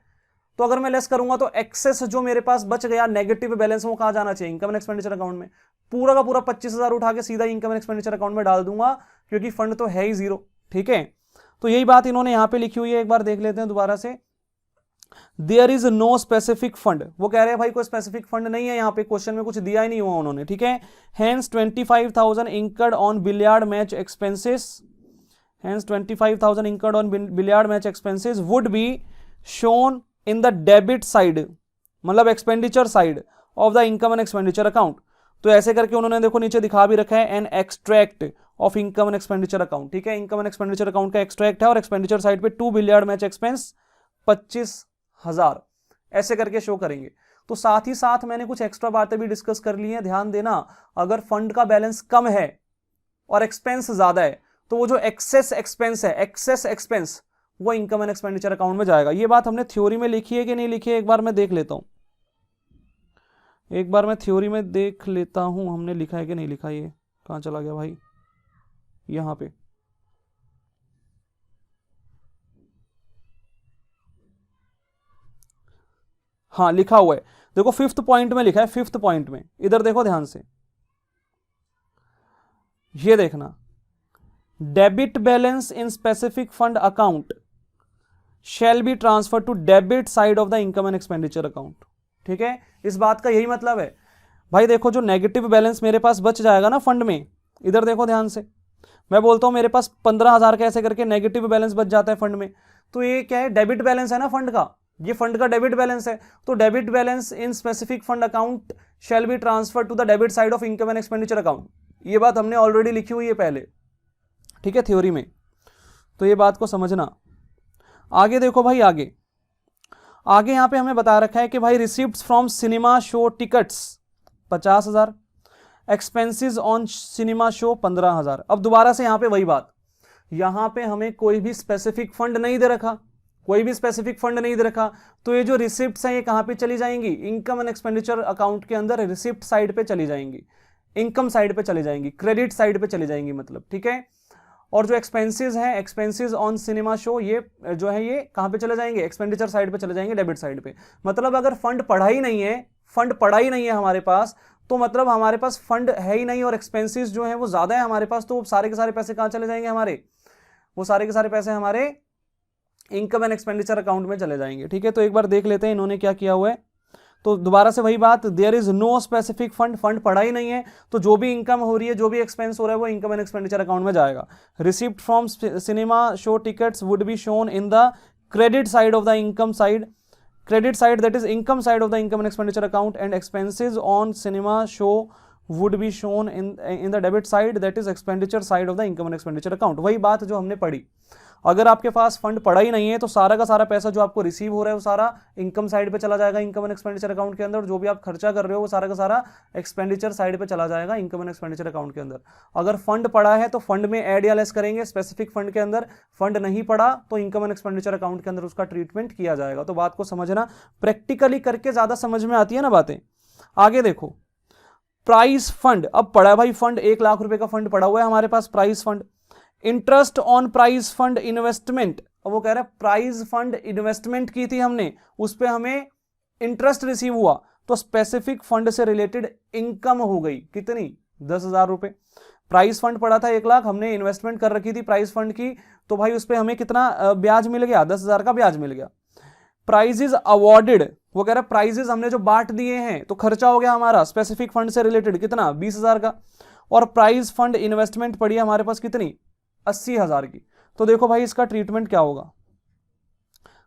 Speaker 1: तो अगर मैं लेस करूंगा तो एक्सेस जो मेरे पास बच गया नेगेटिव बैलेंस, वो कहां जाना चाहिए? इनकम एंड एक्सपेंडिचर अकाउंट में। पूरा का पूरा 25,000 उठा के सीधा इनकम एंड एक्सपेंडिचर अकाउंट में डाल दूंगा, क्योंकि फंड तो है ही जीरो। ठीक है, तो यही बात इन्होंने यहां पे लिखी हुई है, एक बार देख लेते हैं दोबारा से। There is no specific fund, वो कह रहे हैं भाई कोई स्पेसिफिक फंड नहीं है, यहां पे क्वेश्चन में कुछ दिया ही नहीं हुआ उन्होंने। ठीक है, hence 25,000 incurred on billiard match expenses, hence 25,000 incurred on billiard match expenses would be shown in the debit side, मतलब expenditure side of the income and expenditure account. तो ऐसे करके उन्होंने देखो नीचे दिखा भी रखा है, an extract of income and expenditure account. ठीक है, इनकम एंड एक्सपेंडिचर अकाउंट का एक्सट्रैक्ट है, और एक्सपेंडिचर साइड पे 2 बिलियर्ड मैच एक्सपेंस 25,000 ऐसे करके शो करेंगे। तो साथ ही साथ मैंने कुछ एक्स्ट्रा बातें भी डिस्कस कर ली हैं, ध्यान देना। अगर फंड का बैलेंस कम है और एक्सपेंस ज्यादा है, तो वो जो एक्सेस एक्सपेंस है, एक्सेस एक्सपेंस, वो इनकम एंड एक्सपेंडिचर अकाउंट में जाएगा। ये बात हमने थ्योरी में लिखी है कि नहीं लिखी है, एक बार मैं देख लेता हूं, एक बार मैं थ्योरी में देख लेता हूं हमने लिखा है कि नहीं लिखा। ये कहां चला गया भाई? यहां पे हाँ लिखा हुआ है, देखो 5th पॉइंट में लिखा है, 5th पॉइंट में, इधर देखो ध्यान से, ये देखना, debit balance in specific fund account shall be transfer to debit side of the income and expenditure account. ठीक है, इस बात का यही मतलब है भाई। देखो जो नेगेटिव बैलेंस मेरे पास बच जाएगा ना फंड में, इधर देखो ध्यान से, मैं बोलता हूं मेरे पास 15,000 का ऐसे करके नेगेटिव बैलेंस बच जाता है फंड में, तो ये क्या है? डेबिट बैलेंस है ना फंड का, ये फंड का डेबिट बैलेंस है। तो debit balance in specific fund account shall be transfer to the debit side of income and expenditure account. ये बात हमने ऑलरेडी लिखी हुई है पहले, ठीक है, थ्योरी में। तो ये बात को समझना। आगे देखो भाई, आगे आगे यहां पे हमें बता रखा है कि भाई receipts from cinema show tickets 50,000, expenses on cinema show 15,000। अब दोबारा से यहां पे वही बात, यहां पे हमें कोई भी स्पेसिफिक फंड नहीं दे रखा, कोई भी स्पेसिफिक फंड नहीं दे रखा, तो ये जो रिसिप्ट्स हैं ये कहां पे चली जाएंगी? इनकम एंड एक्सपेंडिचर अकाउंट के अंदर रिसिप्ट साइड पे चली जाएंगी, इनकम साइड पे चली जाएंगी, क्रेडिट साइड पे चली जाएंगी मतलब। ठीक है, और जो एक्सपेंसेस हैं, एक्सपेंसेस ऑन सिनेमा शो, ये जो है ये कहां पे चले जाएंगे? एक्सपेंडिचर साइड पे चले जाएंगे, डेबिट साइड पे। मतलब अगर फंड पड़ा ही नहीं है, फंड पड़ा ही नहीं है हमारे पास, तो मतलब हमारे पास फंड है ही नहीं, और एक्सपेंसेस जो है वो ज्यादा है हमारे पास, तो सारे के सारे पैसे कहां चले जाएंगे हमारे? वो सारे के सारे पैसे हमारे इनकम एंड एक्सपेंडिचर अकाउंट में चले जाएंगे। ठीक है, तो एक बार देख लेते हैं इन्होंने क्या किया हुआ है। तो दोबारा से वही बात, there is no specific fund, fund पड़ा ही नहीं है, तो जो भी इनकम हो रही है, जो भी एक्सपेंस हो रहा है, वो इनकम एंड एक्सपेंडिचर अकाउंट में जाएगा। Receipt from cinema show tickets would be shown in the credit side of the income side, credit side, that is income side of the income and expenditure account, and expenses on cinema show would be shown in the debit side, that is expenditure side of the income and expenditure account। वही बात जो हमने पढ़ी, अगर आपके पास fund पड़ा ही नहीं है, तो सारा का सारा पैसा जो आपको रिसीव हो रहा है वो सारा इनकम साइड पे चला जाएगा, इनकम एंड एक्सपेंडिचर अकाउंट के अंदर, और जो भी आप खर्चा कर रहे हो वो सारा का सारा एक्सपेंडिचर साइड पे चला जाएगा, इनकम एंड एक्सपेंडिचर अकाउंट के अंदर। अगर फंड पड़ा है तो फंड में ऐड या लेस करेंगे स्पेसिफिक फंड के अंदर, फंड नहीं पड़ा तो इनकम एंड एक्सपेंडिचर अकाउंट के अंदर उसका ट्रीटमेंट किया जाएगा। तो बात को समझना, प्रैक्टिकली करके ज्यादा समझ में आती है ना बातें। आगे देखो, प्राइस फंड अब पड़ा है भाई, फंड 1 लाख रुपए का फंड पड़ा हुआ है हमारे पास, prize fund. Interest on price fund investment, अब वो कह रहा है प्राइस फंड इन्वेस्टमेंट की थी हमने, उस पर हमें इंटरेस्ट रिसीव हुआ, तो स्पेसिफिक फंड से रिलेटेड इनकम हो गई कितनी? 10,000 रुपए। प्राइस फंड पड़ा था 1 लाख, हमने इन्वेस्टमेंट कर रखी थी प्राइस फंड की, तो भाई उस पर हमें कितना ब्याज मिल गया? 10,000 का ब्याज मिल गया। प्राइजेज अवॉर्डेड, वो कह रहा है प्राइजेज हमने जो बांट दिए हैं, तो खर्चा हो गया हमारा स्पेसिफिक फंड से रिलेटेड कितना? 20,000 का। और प्राइस फंड इन्वेस्टमेंट पड़ी है हमारे पास कितनी? 80,000 की। तो देखो भाई इसका ट्रीटमेंट क्या होगा।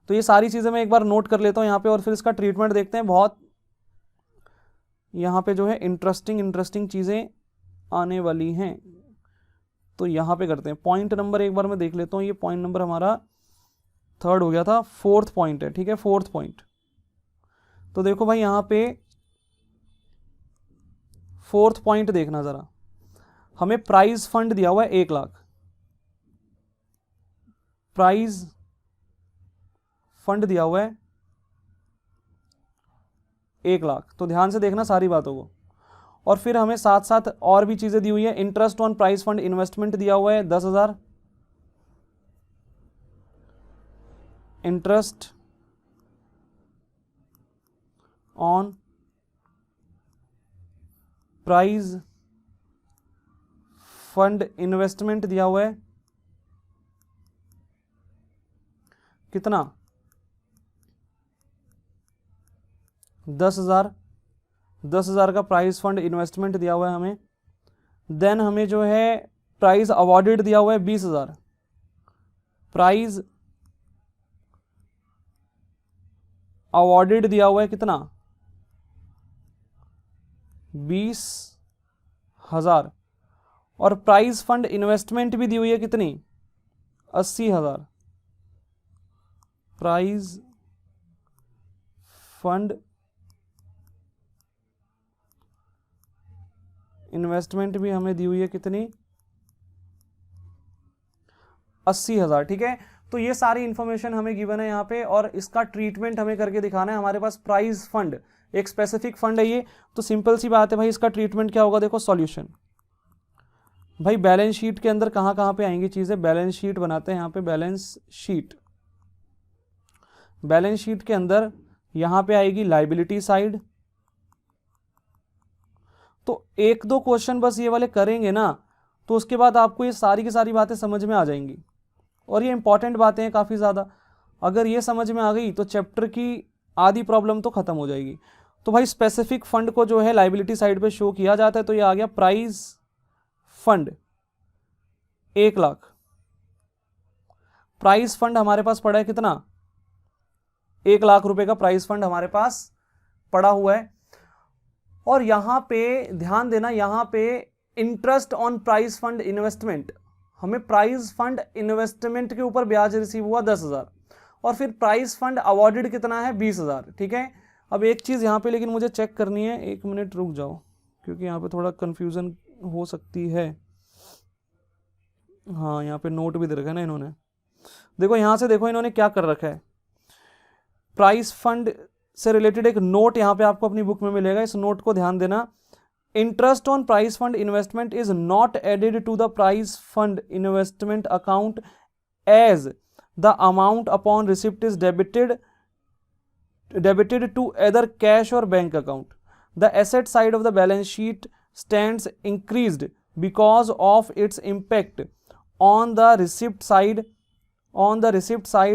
Speaker 1: तो ये सारी चीजें मैं एक बार नोट कर लेता हूं यहां पे, और फिर इसका ट्रीटमेंट देखते हैं। बहुत यहां पे जो है इंटरेस्टिंग चीजें आने वाली हैं। तो यहाँ पे करते हैं पॉइंट नंबर, एक बार मैं देख लेता हूँ, ये पॉइंट नंबर हमारा 3rd हो गया था, 4th पॉइंट है, ठीक है, 4th पॉइंट। तो देखो भाई यहाँ पे 4th पॉइंट देखना ज़रा, हमें प्राइज फंड दिया हुआ है 1 लाख, प्राइज फंड दिया हुआ है 1 लाख। तो ध्यान से देखना सारी बातों को। और फिर हमें साथ साथ और भी चीजें दी हुई है। Interest on prize fund investment दिया हुआ है 10,000, interest on prize fund investment दिया हुआ है कितना, 10,000, 10,000 का प्राइज फंड इन्वेस्टमेंट दिया हुआ है हमें। देन हमें जो है प्राइज अवॉर्डेड दिया हुआ है 20,000, प्राइज अवॉर्डेड दिया हुआ है कितना, 20,000। और प्राइज फंड इन्वेस्टमेंट भी दी हुई है कितनी, 80,000, प्राइज फंड इन्वेस्टमेंट भी हमें दी हुई है कितनी, 80,000, ठीक है। तो ये सारी इंफॉर्मेशन हमें गिवन है यहाँ पे, और इसका ट्रीटमेंट हमें करके दिखाना है। हमारे पास प्राइज फंड एक स्पेसिफिक फंड है ये, तो सिंपल सी बात है भाई, इसका ट्रीटमेंट क्या होगा, देखो सॉल्यूशन। भाई बैलेंस शीट के अंदर कहाँ कहाँ पे आएंगी चीजें, बैलेंस शीट बनाते हैं यहाँ पे, बैलेंस शीट, बैलेंस शीट के अंदर यहाँ पे आएगी लाइबिलिटी साइड। तो 1-2 क्वेश्चन बस ये वाले करेंगे ना, तो उसके बाद आपको ये सारी की सारी बातें समझ में आ जाएंगी, और ये इंपॉर्टेंट बातें हैं काफ़ी ज़्यादा। अगर ये समझ में आ गई तो चैप्टर की आधी प्रॉब्लम तो ख़त्म हो जाएगी। तो भाई स्पेसिफिक फंड को जो है लाइबिलिटी साइड पे शो किया जाता है, तो ये आ गया prize fund 1 lakh. Prize fund हमारे पास पड़ा है कितना, 1 लाख रुपए का प्राइज फंड हमारे पास पड़ा हुआ है। और यहां पे ध्यान देना, यहां पे interest on prize fund investment, हमें प्राइज फंड इन्वेस्टमेंट के ऊपर ब्याज रिसीव हुआ 10,000, और फिर प्राइज फंड अवॉर्डेड कितना है 20,000, ठीक है। अब एक चीज यहां पे लेकिन मुझे चेक करनी है, 1 मिनट रुक जाओ, क्योंकि यहां पे थोड़ा कंफ्यूजन हो सकती है। हाँ यहाँ पे नोट भी दे रखा है ना इन्होंने, देखो यहां से देखो इन्होंने क्या कर रखा है, प्राइस फंड से रिलेटेड एक नोट यहां पे आपको अपनी बुक में मिलेगा, इस नोट को ध्यान देना। Interest on price fund investment is not added to the price fund investment account as the amount upon receipt is debited to either cash or bank account. The asset side of the balance sheet stands increased because of its impact on the receipt side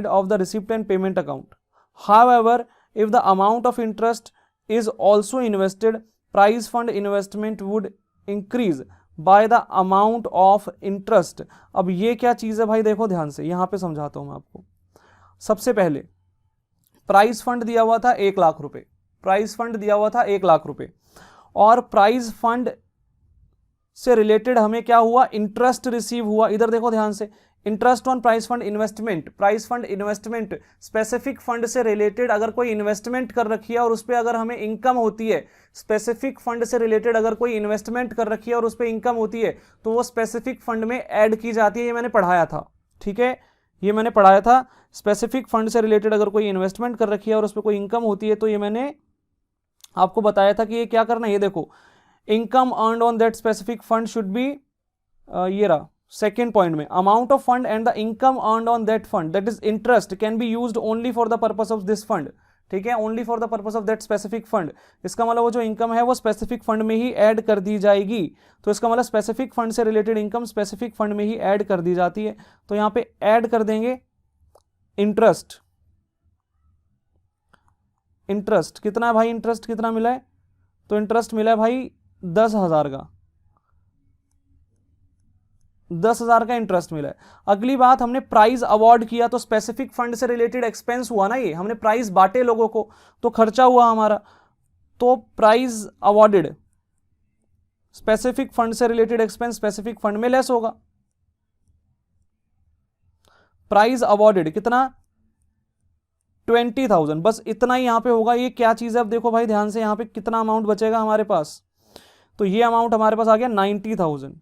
Speaker 1: of the receipt and payment account. However, if the amount of interest is also invested, price fund investment would increase by the amount of interest. अब ये क्या चीज है भाई, देखो ध्यान से, यहां पे समझाता हूं मैं आपको। सबसे पहले प्राइस फंड दिया हुआ था 1 लाख रुपए, प्राइस फंड दिया हुआ था 1 लाख रुपए, और प्राइस फंड से रिलेटेड हमें क्या हुआ, इंटरेस्ट रिसीव हुआ। इधर देखो ध्यान से, interest on price fund investment, price fund investment specific fund से रिलेटेड अगर कोई इन्वेस्टमेंट कर रखी है और उस पर अगर हमें इनकम होती है, स्पेसिफिक फंड से रिलेटेड अगर कोई इन्वेस्टमेंट कर रखी है और उस पर इनकम होती है, तो वो स्पेसिफिक फंड में ऐड की जाती है। ये मैंने पढ़ाया था, ठीक है, ये मैंने पढ़ाया था। स्पेसिफिक फंड से रिलेटेड अगर कोई इन्वेस्टमेंट कर रखी है और उस पर कोई इनकम होती है, तो ये मैंने आपको बताया था कि ये क्या करना है। ये देखो, income earned on that specific fund should be, ये रहा सेकेंड पॉइंट में, amount of fund and the income earned on that fund that is interest can be used only for the purpose of this fund, ठीक है, only for the purpose of that specific fund. इसका मतलब वो जो income है वो specific fund में ही add कर दी जाएगी। तो इसका मतलब स्पेसिफिक फंड से रिलेटेड इनकम स्पेसिफिक फंड में ही ऐड कर दी जाती है। तो यहां पे ऐड कर देंगे इंटरेस्ट, इंटरेस्ट कितना है भाई, इंटरेस्ट कितना मिला है, तो इंटरेस्ट मिला है भाई 10,000 का, 10,000 का इंटरेस्ट मिला है। अगली बात, हमने प्राइज अवार्ड किया तो स्पेसिफिक फंड से रिलेटेड एक्सपेंस हुआ ना, ये हमने प्राइज बांटे लोगों को तो खर्चा हुआ हमारा, तो प्राइज अवार्डेड स्पेसिफिक फंड से रिलेटेड एक्सपेंस स्पेसिफिक फंड में लेस होगा। प्राइज अवॉर्डेड कितना 20,000, बस इतना ही यहां पे होगा। ये क्या चीज है अब देखो भाई ध्यान से, यहां पे कितना अमाउंट बचेगा हमारे पास, तो ये अमाउंट हमारे पास आ गया 90,000।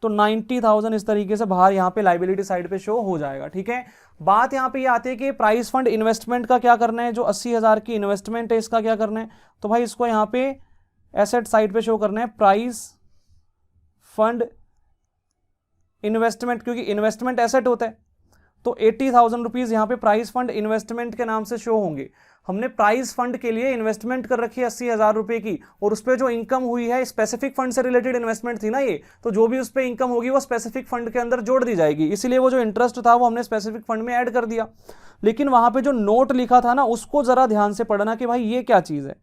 Speaker 1: तो 90,000 इस तरीके से बाहर यहां पे लाइबिलिटी साइड पे शो हो जाएगा। ठीक है, बात यहां पे ये आती है कि प्राइस फंड इन्वेस्टमेंट का क्या करना है, जो 80,000 की इन्वेस्टमेंट है इसका क्या करना है, तो भाई इसको यहां पे एसेट साइड पे शो करना है प्राइस फंड इन्वेस्टमेंट, क्योंकि इन्वेस्टमेंट एसेट होता है। तो 80,000 रुपीज यहां पे प्राइस फंड इन्वेस्टमेंट के नाम से शो होंगे। हमने प्राइस फंड के लिए इन्वेस्टमेंट कर रखी है 80,000 रुपए की, और उस पर जो इनकम हुई है स्पेसिफिक फंड से रिलेटेड इन्वेस्टमेंट थी ना ये, तो जो भी उस पर इनकम होगी वो स्पेसिफिक फंड के अंदर जोड़ दी जाएगी। इसीलिए वो जो इंटरेस्ट था वो हमने स्पेसिफिक फंड में ऐड कर दिया। लेकिन वहां पे जो नोट लिखा था ना उसको जरा ध्यान से पढ़ना कि भाई ये क्या चीज है।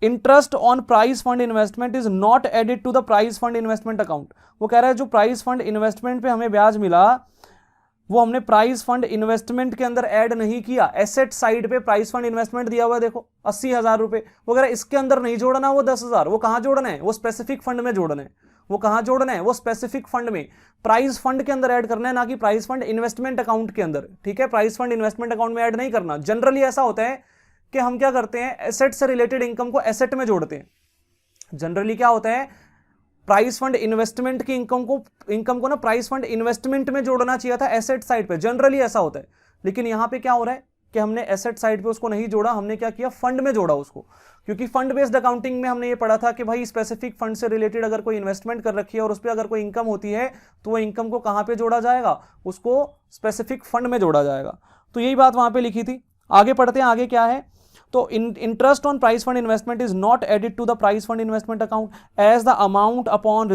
Speaker 1: Interest on price fund investment is not added to the price fund investment account. वो कह रहा है जो प्राइस फंड इन्वेस्टमेंट पे हमें ब्याज मिला वो हमने प्राइस फंड इन्वेस्टमेंट के अंदर ऐड नहीं किया। एसेट साइड पे प्राइस फंड इन्वेस्टमेंट दिया हुआ है देखो 80,000 रुपए, वगैरह इसके अंदर नहीं जोड़ना वो 10,000। वो कहां जोड़ना है, वो स्पेसिफिक फंड में जोड़ना है। वो कहां जोड़ना है, वो स्पेसिफिक फंड में, प्राइस फंड के अंदर ऐड करना है, ना कि प्राइस फंड इन्वेस्टमेंट अकाउंट के अंदर। ठीक है, प्राइस फंड इन्वेस्टमेंट अकाउंट में ऐड नहीं करना। जनरली ऐसा होता है कि हम क्या करते हैं, एसेट से रिलेटेड इनकम को एसेट में जोड़ते हैं। जनरली क्या होता है, प्राइस फंड इन्वेस्टमेंट की इनकम को ना प्राइस फंड इन्वेस्टमेंट में जोड़ना चाहिए था एसेट साइड पे, जनरली ऐसा होता है। लेकिन यहां पे क्या हो रहा है कि हमने एसेट साइड पे उसको नहीं जोड़ा, हमने क्या किया, फंड में जोड़ा उसको। क्योंकि फंड बेस्ड अकाउंटिंग में हमने ये पढ़ा था कि भाई स्पेसिफिक फंड से रिलेटेड अगर कोई इन्वेस्टमेंट कर रखी है और उस पर अगर कोई इनकम होती है तो वो इनकम को कहां पे जोड़ा जाएगा, उसको स्पेसिफिक फंड में जोड़ा जाएगा। तो यही बात वहां पे लिखी थी। आगे पढ़ते हैं, आगे क्या है, तो interest on price fund investment is not added to the price fund investment account as the amount upon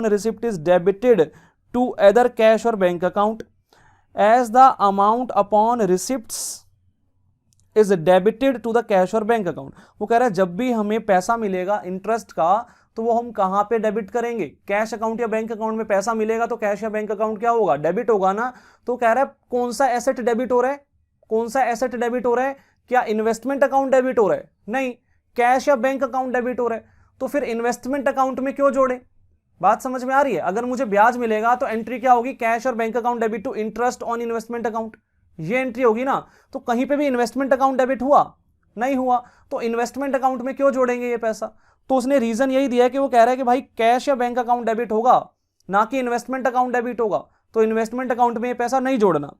Speaker 1: receipt is debited to other cash और bank account as the amount upon receipts is debited to the cash और bank account. वो कह रहा है जब भी हमें पैसा मिलेगा इंटरेस्ट का तो वो हम कहां पे डेबिट करेंगे, कैश अकाउंट या बैंक अकाउंट में पैसा मिलेगा तो कैश या बैंक अकाउंट क्या होगा, डेबिट होगा ना। तो कह रहा है कौन सा एसेट डेबिट हो रहा है, कौन सा एसेट डेबिट हो रहा है, क्या इन्वेस्टमेंट अकाउंट डेबिट हो रहा है, नहीं, कैश या बैंक अकाउंट डेबिट हो रहा है। तो फिर इन्वेस्टमेंट अकाउंट में क्यों जोड़े, बात समझ में आ रही है। अगर मुझे ब्याज मिलेगा तो एंट्री क्या होगी, कैश और bank account debit to interest on investment account, ये एंट्री होगी ना। तो कहीं पे भी इन्वेस्टमेंट अकाउंट डेबिट हुआ नहीं हुआ, तो इन्वेस्टमेंट अकाउंट में क्यों जोड़ेंगे ये पैसा। तो उसने रीजन यही दिया कि वो कह रहा है कि भाई कैश या बैंक अकाउंट डेबिट होगा ना कि इन्वेस्टमेंट अकाउंट डेबिट होगा, तो इन्वेस्टमेंट अकाउंट में ये पैसा नहीं जोड़ना।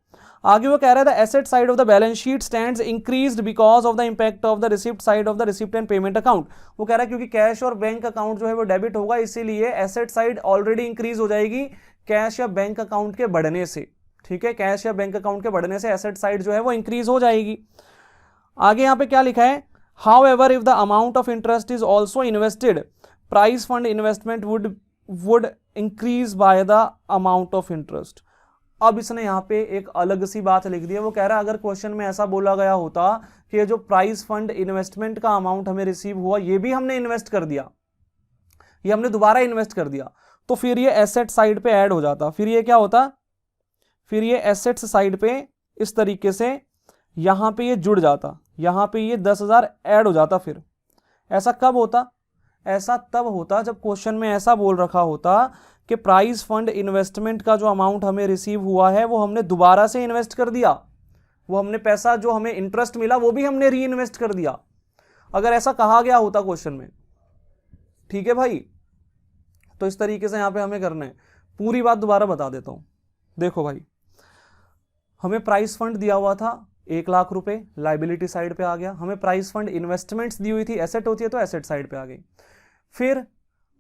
Speaker 1: आगे वो कह रहा है the asset side of the balance sheet stands increased because of the impact of the receipt side of the receipt and payment account. वो कह रहा है क्योंकि कैश और बैंक अकाउंट जो है वो डेबिट होगा, इसीलिए एसेट साइड ऑलरेडी इंक्रीज हो जाएगी कैश या बैंक अकाउंट के बढ़ने से। ठीक है, कैश या बैंक अकाउंट के बढ़ने से एसेट साइड जो है वो इंक्रीज हो जाएगी। आगे यहां पे क्या लिखा है, how ever if the amount of interest is also invested price fund investment would increase by the amount of interest. अब इसने यहां पे एक अलग सी बात लिख दी है। वो कह रहा है अगर क्वेश्चन में ऐसा बोला गया होता कि जो प्राइस फंड इन्वेस्टमेंट का अमाउंट हमें रिसीव हुआ ये भी हमने इन्वेस्ट कर दिया, ये हमने दोबारा इन्वेस्ट कर दिया, तो फिर ये एसेट साइड पे ऐड हो जाता। फिर ये क्या होता, फिर ये एसेट्स साइड पे इस तरीके से यहां पे ये जुड़ जाता, यहां पे ये 10,000 ऐड हो जाता। फिर ऐसा कब होता, ऐसा तब होता जब क्वेश्चन में ऐसा बोल रखा होता कि प्राइस फंड इन्वेस्टमेंट का जो अमाउंट हमें रिसीव हुआ है वो हमने दोबारा से इन्वेस्ट कर दिया, वो हमने पैसा जो हमें इंटरेस्ट मिला वो भी हमने री इन्वेस्ट कर दिया। अगर ऐसा कहा गया होता क्वेश्चन में, ठीक है भाई, तो इस तरीके से यहां पे हमें करना है। पूरी बात दोबारा बता देता हूं, देखो भाई, हमें प्राइस फंड दिया हुआ था 1 लाख रुपए, लाइबिलिटी साइड पे आ गया। हमें प्राइस फंड इन्वेस्टमेंट्स दी हुई थी, एसेट होती है तो एसेट साइड पे आ गई। फिर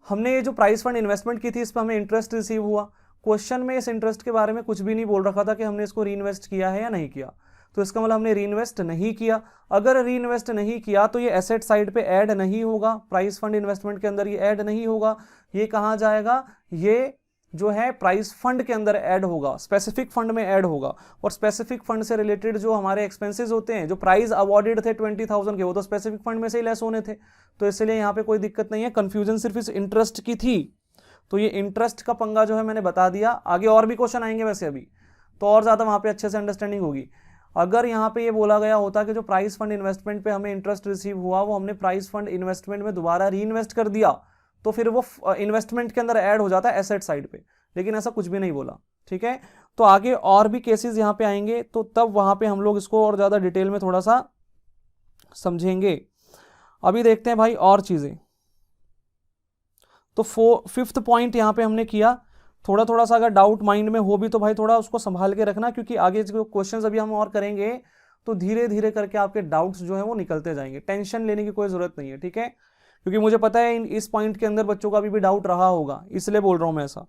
Speaker 1: हमने ये जो प्राइस फंड इन्वेस्टमेंट की थी इस पर हमें इंटरेस्ट रिसीव हुआ। क्वेश्चन में इस इंटरेस्ट के बारे में कुछ भी नहीं बोल रखा था कि हमने इसको री इन्वेस्ट किया है या नहीं किया, तो इसका मतलब हमने री इन्वेस्ट नहीं किया। अगर री इन्वेस्ट नहीं किया तो ये एसेट साइड पे ऐड नहीं होगा, प्राइस फंड इन्वेस्टमेंट के अंदर ये ऐड नहीं होगा। ये कहाँ जाएगा, ये जो है प्राइस फंड के अंदर ऐड होगा, स्पेसिफिक फंड में ऐड होगा। और स्पेसिफिक फंड से रिलेटेड जो हमारे एक्सपेंसेस होते हैं, जो प्राइस अवॉर्डेड थे 20,000 के, वो तो स्पेसिफिक फंड में से ही लेस होने थे, तो इसलिए यहाँ पे कोई दिक्कत नहीं है। कंफ्यूजन सिर्फ इस इंटरेस्ट की थी, तो ये इंटरेस्ट का पंगा जो है मैंने बता दिया। आगे और भी क्वेश्चन आएंगे वैसे अभी, तो और ज्यादा वहां पे अच्छे से अंडरस्टैंडिंग होगी। अगर यहाँ पे ये बोला गया होता कि जो प्राइस फंड इन्वेस्टमेंट पे हमें इंटरेस्ट रिसीव हुआ वो हमने प्राइस फंड इन्वेस्टमेंट में दोबारा री इन्वेस्ट कर दिया, तो फिर वो इन्वेस्टमेंट के अंदर ऐड हो जाता है एसेट साइड पे, लेकिन ऐसा कुछ भी नहीं बोला। ठीक है, तो आगे और भी केसेस यहाँ पे आएंगे, तो तब वहां पे हम लोग इसको और ज्यादा डिटेल में थोड़ा सा समझेंगे। अभी देखते हैं भाई और चीजें। तो फिफ्थ पॉइंट यहाँ पे हमने किया, थोड़ा थोड़ा सा अगर डाउट माइंड में हो भी तो भाई थोड़ा उसको संभाल के रखना, क्योंकि आगे जो क्वेश्चंस अभी हम और करेंगे तो धीरे धीरे करके आपके डाउट्स जो है वो निकलते जाएंगे, टेंशन लेने की कोई जरूरत नहीं है। ठीक है, क्योंकि मुझे पता है इस पॉइंट के अंदर बच्चों का अभी भी डाउट रहा होगा, इसलिए बोल रहा हूं मैं ऐसा।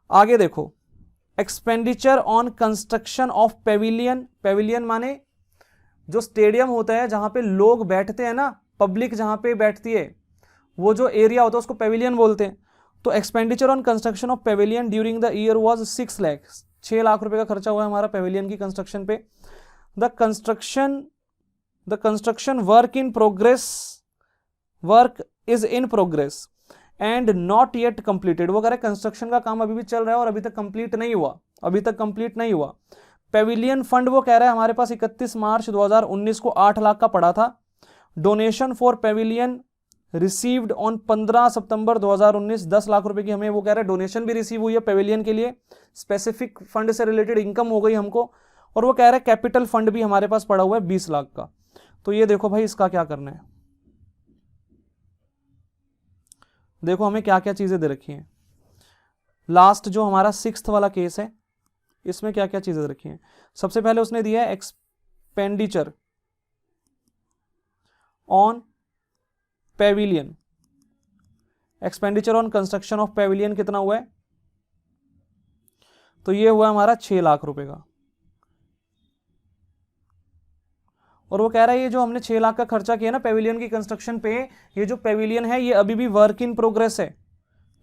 Speaker 1: आगे देखो, expenditure on construction of Pavilion. Pavilion माने जो स्टेडियम होता है जहां पे लोग बैठते हैं ना, पब्लिक जहां पे बैठती है, वो जो एरिया होता है उसको पेविलियन बोलते हैं। तो expenditure on construction of Pavilion during the year was 6 lakh, 6 lakh रुपए का खर्चा हुआ है हमारा पेविलियन की कंस्ट्रक्शन पे। The construction work is in progress and not yet completed. वो कह रहे कंस्ट्रक्शन का काम अभी भी चल रहा है और अभी तक कंप्लीट नहीं हुआ। पेविलियन फंड वो कह रहा है हमारे पास 31 मार्च 2019 को 8 लाख का पड़ा था। Donation for Pavilion received on 15 सितंबर 2019, 10 लाख रुपए की हमें वो कह रहे हैं डोनेशन भी रिसीव हुई है पेविलियन के लिए, स्पेसिफिक फंड से रिलेटेड इनकम हो गई हमको। और वो कह रहे हैं कैपिटल फंड भी हमारे पास पड़ा हुआ है 20 लाख का। तो ये देखो भाई इसका क्या करना है, देखो हमें क्या क्या चीजें दे रखी हैं। लास्ट जो हमारा 6th वाला केस है इसमें क्या क्या चीजें दे रखी हैं। सबसे पहले उसने दिया है expenditure on Pavilion, expenditure on construction of Pavilion कितना हुआ है, तो ये हुआ हमारा 6 लाख रुपए का। और वो कह रहा है ये जो हमने 6 लाख का खर्चा किया ना पेविलियन की कंस्ट्रक्शन पे, ये जो पेविलियन है ये अभी भी वर्क इन प्रोग्रेस है,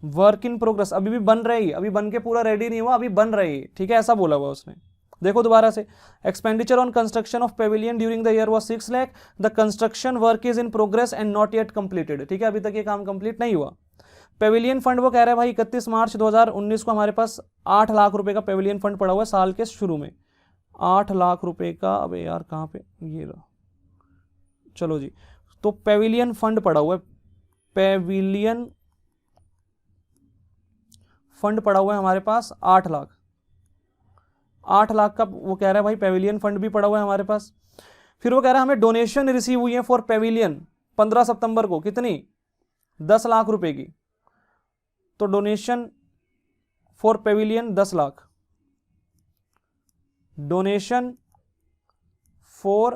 Speaker 1: वर्क इन प्रोग्रेस, अभी भी बन रही है, अभी बन के पूरा रेडी नहीं हुआ, अभी बन रही है। ठीक है, ऐसा बोला हुआ उसने। देखो दोबारा से, expenditure on construction of Pavilion during the year was 6 lakh, the construction work is in progress and not yet completed. ठीक है, अभी तक ये काम कंप्लीट नहीं हुआ। पेविलियन फंड वो कह रहा है भाई 31 मार्च 2019 को हमारे पास 8 लाख रुपए का पेविलियन फंड पड़ा हुआ है साल के शुरू में, 8 लाख रुपए का। अबे यार कहां पे ये रहा, चलो जी, तो पेविलियन फंड पड़ा हुआ है, पेविलियन फंड पड़ा हुआ है हमारे पास 8 लाख, 8 लाख का वो कह रहा है भाई पेविलियन फंड भी पड़ा हुआ है हमारे पास। फिर वो कह रहा है हमें डोनेशन रिसीव हुई है फॉर पेविलियन 15 सितंबर को, कितनी, 10 लाख रुपए की। तो donation for Pavilion 10 lakh, donation for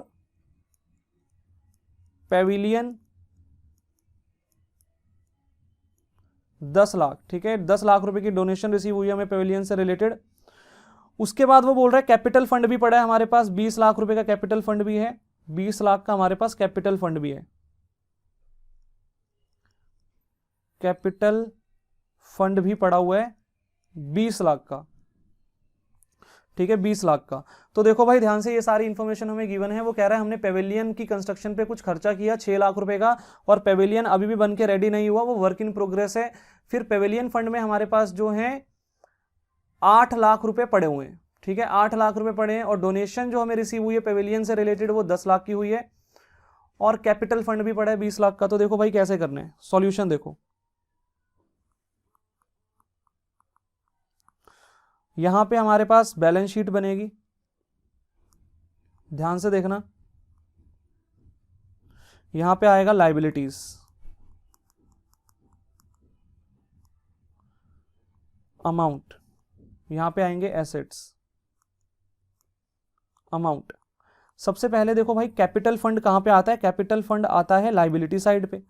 Speaker 1: Pavilion 10 lakh. ठीक है, 10 लाख रुपए की डोनेशन रिसीव हुई है हमें पेविलियन से रिलेटेड। उसके बाद वो बोल रहा है कैपिटल फंड भी पड़ा है हमारे पास, 20 लाख रुपए का कैपिटल फंड भी है, 20 लाख का हमारे पास कैपिटल फंड भी है, कैपिटल फंड भी पड़ा हुआ है 20 लाख का। ठीक है, 20 लाख का। तो देखो भाई ध्यान से, ये सारी इंफॉर्मेशन हमें गिवन है। वो कह रहा है हमने पेविलियन की कंस्ट्रक्शन पे कुछ खर्चा किया 6 लाख रुपए का, और पेविलियन अभी भी बन के रेडी नहीं हुआ, वो वर्क इन प्रोग्रेस है। फिर पेविलियन फंड में हमारे पास जो है 8 लाख रुपए पड़े हुए हैं। ठीक है, 8 लाख रुपए पड़े हैं, और डोनेशन जो हमें रिसीव हुई है पेविलियन से रिलेटेड वो 10 लाख की हुई है, और कैपिटल फंड भी पड़ा है 20 लाख का। तो देखो भाई कैसे करना है, सॉल्यूशन देखो, यहां पे हमारे पास बैलेंस शीट बनेगी, ध्यान से देखना, यहां पे आएगा लायबिलिटीज, अमाउंट, यहां पे आएंगे एसेट्स, अमाउंट। सबसे पहले देखो भाई कैपिटल फंड कहां पे आता है, कैपिटल फंड आता है लायबिलिटी साइड पे,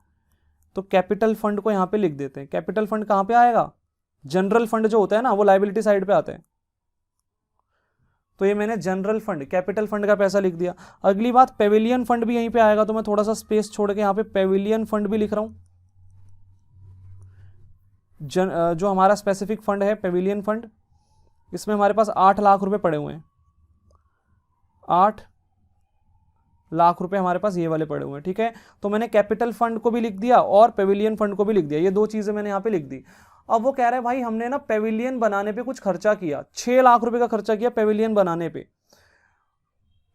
Speaker 1: तो कैपिटल फंड को यहां पे लिख देते हैं। कैपिटल फंड कहां पे आएगा, जनरल फंड जो होता है ना वो लायबिलिटी साइड पे आता है, तो ये मैंने जनरल फंड, कैपिटल फंड का पैसा लिख दिया। अगली बात, पेविलियन फंड भी यहीं पे आएगा, तो मैं थोड़ा सा स्पेस छोड़ के यहाँ पे पेविलियन फंड भी लिख रहा हूं। जो हमारा स्पेसिफिक फंड है पेविलियन फंड, इसमें हमारे पास 8 लाख रुपए पड़े हुए हैं, 8 लाख रुपए हमारे पास ये वाले पड़े हुए हैं। ठीक है, तो मैंने कैपिटल फंड को भी लिख दिया और पेविलियन फंड को भी लिख दिया, ये दो चीजें मैंने यहाँ पे लिख दी। अब वो कह रहे हैं भाई हमने ना पेविलियन बनाने पे कुछ खर्चा किया, 6 लाख रुपए का खर्चा किया पेविलियन बनाने पे,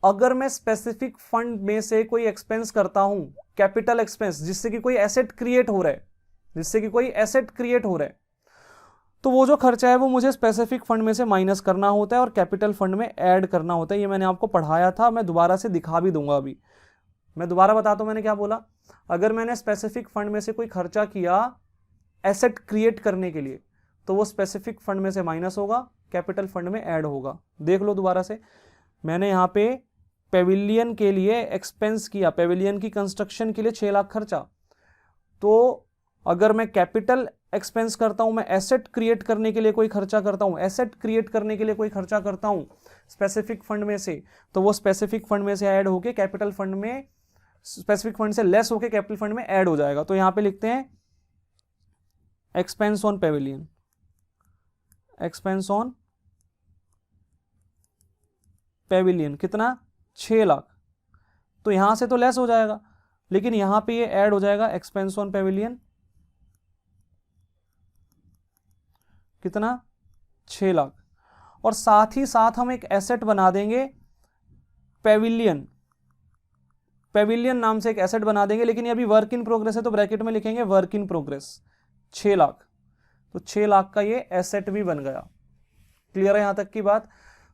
Speaker 1: अगर मैं स्पेसिफिक फंड में से कोई एक्सपेंस करता हूं, कैपिटल एक्सपेंस, जिससे कि कोई एसेट क्रिएट हो रहा है, जिससे कि कोई एसेट क्रिएट हो रहा है, तो वो जो खर्चा है वो मुझे स्पेसिफिक फंड में से माइनस करना होता है और कैपिटल फंड में ऐड करना होता है। ये मैंने आपको पढ़ाया था, मैं दोबारा से दिखा भी दूंगा। अभी मैं दोबारा बताता हूं मैंने क्या बोला। अगर मैंने स्पेसिफिक फंड में से कोई खर्चा किया एसेट क्रिएट करने के लिए, तो वो स्पेसिफिक फंड में से माइनस होगा, कैपिटल फंड में ऐड होगा। देख लो दोबारा से, मैंने यहाँ पे पेविलियन के लिए एक्सपेंस किया, पेविलियन की कंस्ट्रक्शन के लिए 6 लाख खर्चा। तो अगर मैं कैपिटल एक्सपेंस करता हूं, मैं एसेट क्रिएट करने के लिए कोई खर्चा करता हूं, एसेट क्रिएट करने के लिए कोई खर्चा करता हूं स्पेसिफिक फंड में से, तो वो स्पेसिफिक फंड में से ऐड होके कैपिटल फंड में, स्पेसिफिक फंड से लेस होके कैपिटल फंड में ऐड हो जाएगा। तो यहां पे लिखते हैं expense on Pavilion, expense on Pavilion कितना, 6 लाख। तो यहां से तो लेस हो जाएगा, लेकिन यहां पे ये ऐड हो जाएगा एक्सपेंस ऑन पेविलियन कितना, 6 लाख। और साथ ही साथ हम एक एसेट बना देंगे पेविलियन, पेविलियन नाम से एक एसेट बना देंगे, लेकिन ये अभी वर्क इन प्रोग्रेस है तो ब्रैकेट में लिखेंगे वर्क इन प्रोग्रेस 6 लाख। तो 6 लाख का ये एसेट भी बन गया। क्लियर है यहां तक की बात।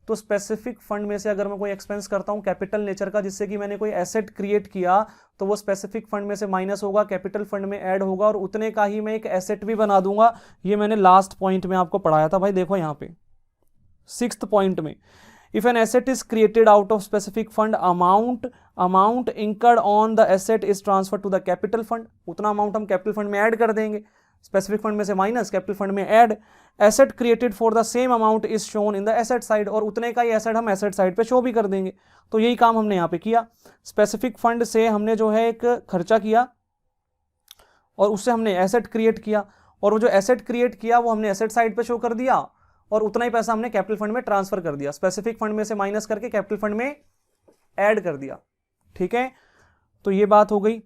Speaker 1: तो स्पेसिफिक फंड में से अगर मैं कोई एक्सपेंस करता हूं कैपिटल नेचर का, जिससे कि मैंने कोई एसेट क्रिएट किया, तो वो स्पेसिफिक फंड में से माइनस होगा, कैपिटल फंड में ऐड होगा, और उतने का ही मैं एक एसेट भी बना दूंगा। ये मैंने लास्ट पॉइंट में आपको पढ़ाया था भाई। देखो यहां पे 6th पॉइंट में, if an asset is created out of specific fund, amount incurred on the asset is transfer to the capital fund, उतना अमाउंट हम कैपिटल फंड में ऐड कर देंगे, स्पेसिफिक फंड में से माइनस, कैपिटल फंड में add. Asset created for the same amount is shown in the asset side, और उतने का ही एसेट हम एसेट साइड पे शो भी कर देंगे। तो यही काम हमने यहां पे किया। स्पेसिफिक फंड से हमने जो है एक खर्चा किया और उससे हमने एसेट क्रिएट किया, और वो जो एसेट क्रिएट किया वो हमने एसेट साइड पे शो कर दिया, और उतना ही पैसा हमने कैपिटल फंड में ट्रांसफर कर दिया, स्पेसिफिक फंड में से माइनस करके कैपिटल फंड में ऐड कर दिया। ठीक है, तो ये बात हो गई।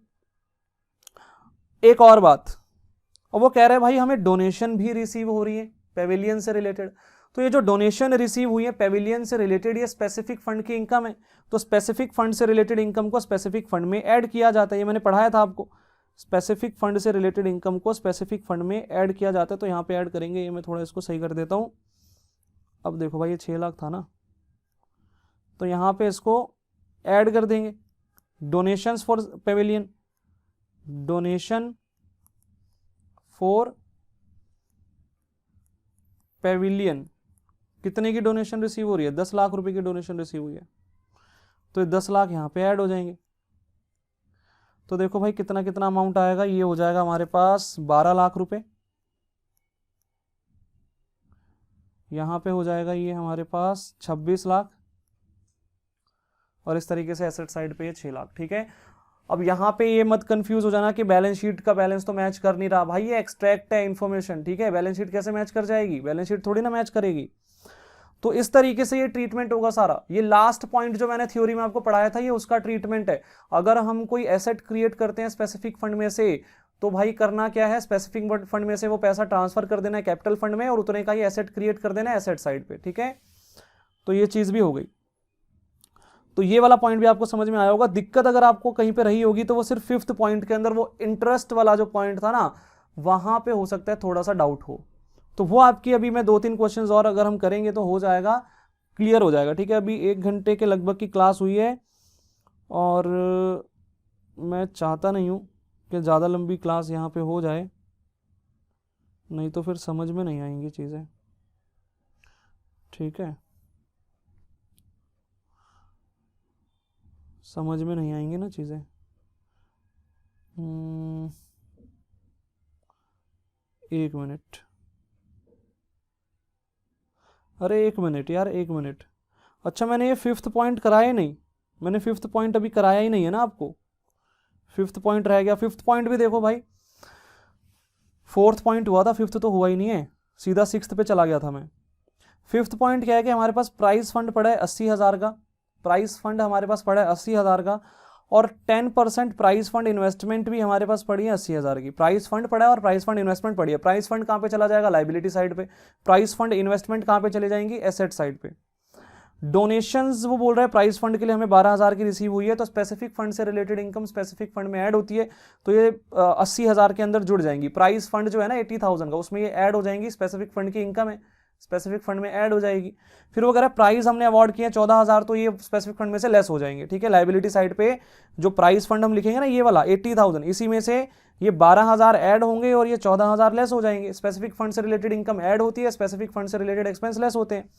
Speaker 1: एक और बात, और वो कह रहे हैं भाई हमें डोनेशन भी रिसीव हो रही है पेविलियन से रिलेटेड। तो ये जो डोनेशन रिसीव हुई है पेविलियन से रिलेटेड, ये स्पेसिफिक फंड की इनकम है। तो स्पेसिफिक फंड से रिलेटेड इनकम को स्पेसिफिक फंड में ऐड किया जाता है, ये मैंने पढ़ाया था आपको। स्पेसिफिक फंड से रिलेटेड इनकम को स्पेसिफिक फंड में ऐड किया जाता है। तो यहाँ पे ऐड करेंगे, ये मैं थोड़ा इसको सही कर देता हूँ। अब देखो भाई ये 6 लाख था ना, तो यहाँ पे इसको ऐड कर देंगे, donations for Pavilion, donation for Pavilion, कितने की डोनेशन रिसीव हो रही है, 10 लाख रुपए की डोनेशन रिसीव हुई है। तो ये 10 लाख यहाँ पे ऐड हो जाएंगे। तो देखो भाई कितना कितना अमाउंट आएगा, ये हो जाएगा हमारे पास 12 लाख रुपए, यहाँ पे हो जाएगा ये हमारे पास 26 लाख, और इस तरीके से एसेट साइड पे ये 6 लाख। ठीक है, अब यहाँ पे ये मत कंफ्यूज हो जाना कि बैलेंस शीट का बैलेंस तो मैच कर नहीं रहा। भाई ये एक्सट्रैक्ट है इन्फॉर्मेशन, ठीक है, बैलेंस शीट कैसे मैच कर जाएगी, बैलेंस शीट थोड़ी ना मैच करेगी। तो इस तरीके से ये ट्रीटमेंट होगा सारा। ये लास्ट पॉइंट जो मैंने थ्योरी में आपको पढ़ाया था, ये उसका ट्रीटमेंट है। अगर हम कोई एसेट क्रिएट करते हैं स्पेसिफिक फंड में से, तो भाई करना क्या है, स्पेसिफिक फंड में से वो पैसा ट्रांसफर कर देना है कैपिटल फंड में, और उतने का ही एसेट क्रिएट कर देना है एसेट साइड पे। ठीक है, तो ये चीज भी हो गई। तो ये वाला पॉइंट भी आपको समझ में आया होगा। दिक्कत अगर आपको कहीं पे रही होगी तो वो सिर्फ 5th पॉइंट के अंदर, वो इंटरेस्ट वाला जो पॉइंट था ना, वहां पे हो सकता है थोड़ा सा डाउट हो। तो वो आपकी अभी मैं 2-3 क्वेश्चंस और अगर हम करेंगे तो हो जाएगा, क्लियर हो जाएगा। ठीक है, अभी 1 घंटे के लगभग की क्लास हुई है, और मैं चाहता नहीं हूँ कि ज़्यादा लंबी क्लास यहाँ पे हो जाए, नहीं तो फिर समझ में नहीं आएंगी चीज़ें। ठीक है, समझ में नहीं आएंगी ना चीज़ें। एक मिनट, अरे 1 मिनट यार, 1 मिनट। अच्छा मैंने ये 5th पॉइंट कराया नहीं, मैंने 5th पॉइंट अभी कराया ही नहीं है ना आपको, 5th पॉइंट रह गया। 5th पॉइंट भी देखो भाई, 4th पॉइंट हुआ था, 5th तो हुआ ही नहीं है, सीधा 6th पे चला गया था मैं। 5th पॉइंट क्या है कि हमारे पास प्राइस फंड पड़ा है 80,000 का, प्राइस फंड हमारे पास पड़ा है 80,000 का, और 10% प्राइस फंड इन्वेस्टमेंट भी हमारे पास पड़ी है 80,000 की। प्राइस फंड पड़ा है और प्राइस फंड इन्वेस्टमेंट पड़ी है। प्राइस फंड कहाँ पे चला जाएगा, लाइबिलिटी साइड पे। प्राइस फंड इन्वेस्टमेंट कहाँ पे चले जाएंगी, एसेट साइड पे। डोनेशंस वो बोल रहा है प्राइज फंड के लिए हमें 12,000 की रिसीव हुई है, तो स्पेसिफिक फंड से रिलेटेड इनकम स्पेसिफिक फंड में ऐड होती है, तो ये 80,000 के अंदर जुड़ जाएंगी। प्राइज फंड जो है ना 80,000 का, उसमें ये ऐड हो जाएंगी, स्पेसिफिक फंड की इनकम है, स्पेसिफिक फंड में ऐड हो जाएगी। फिर वो कह रहा है प्राइज हमने अवार्ड किया 14,000, तो ये स्पेसिफिक फंड में से लेस हो जाएंगे, ठीक है। लाइबिलिटी साइड पे जो प्राइज फंड हम लिखेंगे ना ये वाला 80,000, इसी में से ये 12,000 ऐड होंगे और ये 14,000 लेस हो जाएंगे। स्पेसिफिक फंड से रिलेटेड इनकम ऐड होती है, स्पेसिफिक फंड से रिलेटेड एक्सपेंस लेस होते हैं।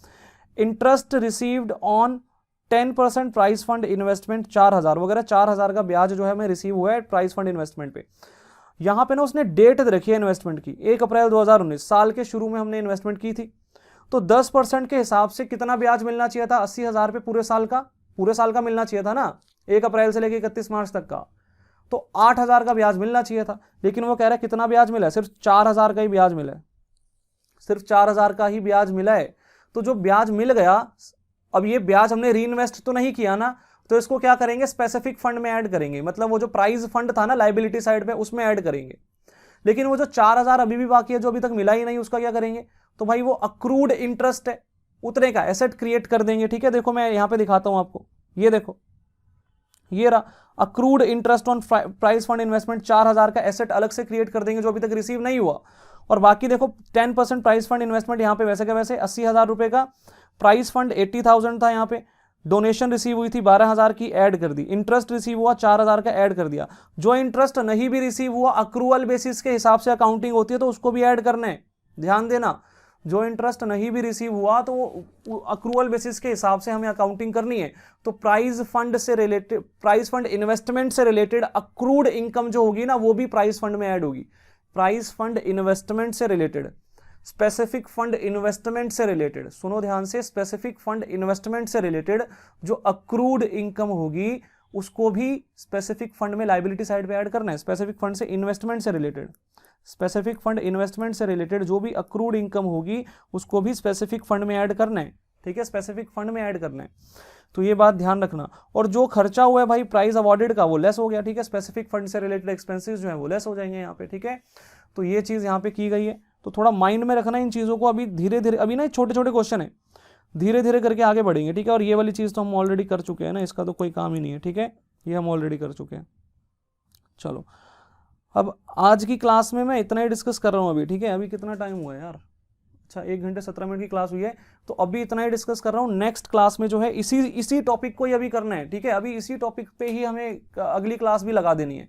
Speaker 1: Interest received on 10% prize fund investment 4,000 वगैरह, 4,000 का ब्याज जो है हमें रिसीव हुआ है प्राइज फंड इन्वेस्टमेंट पे। यहां पे ना उसने डेट रखी है इन्वेस्टमेंट की, 1 अप्रैल 2019, साल के शुरू में हमने इन्वेस्टमेंट की थी, तो 10% के हिसाब से कितना ब्याज मिलना चाहिए था? 80,000 पे पूरे साल का मिलना चाहिए था ना, 1 अप्रैल से लेकर 31 मार्च तक का, तो 8,000 का ब्याज मिलना चाहिए था। लेकिन वो कह रहा है कितना ब्याज मिला है? सिर्फ 4,000 का ही ब्याज मिला है, सिर्फ 4,000 का ही ब्याज मिला है। तो जो ब्याज मिल गया, अब ये ब्याज हमने री इन्वेस्ट तो नहीं किया ना, तो इसको क्या करेंगे? स्पेसिफिक फंड में ऐड करेंगे, मतलब वो जो प्राइज फंड था ना लाइबिलिटी साइड पे, उसमें ऐड करेंगे। लेकिन वो जो 4,000 अभी भी बाकी है, जो अभी तक मिला ही नहीं, उसका क्या करेंगे? तो भाई वो अक्रूड इंटरेस्ट है, उतने का एसेट क्रिएट कर देंगे, ठीक है। देखो मैं यहां पे दिखाता हूं आपको, ये देखो, ये रहा accrued interest on prize fund investment, 4,000 का एसेट अलग से क्रिएट कर देंगे जो अभी तक रिसीव नहीं हुआ। और बाकी देखो 10% प्राइज फंड इन्वेस्टमेंट यहाँ पे वैसे का वैसे 80,000 रुपए का, प्राइज फंड 80,000 था, यहाँ पे डोनेशन रिसीव हुई थी 12,000 की, ऐड कर दी। इंटरेस्ट रिसीव हुआ 4,000 का, ऐड कर दिया। जो इंटरेस्ट नहीं भी रिसीव हुआ, अक्रूअल बेसिस के हिसाब से अकाउंटिंग होती है, तो उसको भी ऐड करना है, ध्यान देना। जो इंटरेस्ट नहीं भी रिसीव हुआ तो वो अक्रूअल बेसिस के हिसाब से हमें अकाउंटिंग करनी है। तो प्राइज फंड से रिलेटेड, प्राइज फंड इन्वेस्टमेंट से रिलेटेड अक्रूड इनकम जो होगी ना, वो भी प्राइज फंड में ऐड होगी। प्राइज फंड इन्वेस्टमेंट से रिलेटेड, स्पेसिफिक फंड इन्वेस्टमेंट से रिलेटेड, सुनो ध्यान से, स्पेसिफिक फंड इन्वेस्टमेंट से रिलेटेड जो अक्रूड इनकम होगी, उसको भी स्पेसिफिक फंड में लाइबिलिटी साइड पे ऐड करना है। स्पेसिफिक फंड से इन्वेस्टमेंट से रिलेटेड, स्पेसिफिक फंड इन्वेस्टमेंट से रिलेटेड जो भी अक्रूड इनकम होगी, उसको भी स्पेसिफिक फंड में ऐड करना है, ठीक है, स्पेसिफिक फंड में ऐड करना है। तो ये बात ध्यान रखना। और जो खर्चा हुआ है भाई प्राइज अवॉर्डेड का, वो लेस हो गया, ठीक है। स्पेसिफिक फंड से रिलेटेड एक्सपेंसेस जो है वो लेस हो जाएंगे यहाँ पे, ठीक है। तो ये चीज यहाँ पे की गई है, तो थोड़ा माइंड में रखना इन चीजों को। अभी धीरे धीरे, अभी ना छोटे छोटे क्वेश्चन है, धीरे धीरे करके आगे बढ़ेंगे, ठीक है। और ये वाली चीज तो हम ऑलरेडी कर चुके हैं ना, इसका तो कोई काम ही नहीं है, ठीक है, ये हम ऑलरेडी कर चुके हैं। चलो अब आज की क्लास में मैं इतना ही डिस्कस कर रहा हूँ अभी, ठीक है। अभी कितना टाइम हुआ है यार? अच्छा 1 घंटे 17 मिनट की क्लास हुई है, तो अभी इतना ही डिस्कस कर रहा हूँ। नेक्स्ट क्लास में जो है इसी टॉपिक को ही अभी करना है, ठीक है। अभी इसी टॉपिक पे ही हमें अगली क्लास भी लगा देनी है।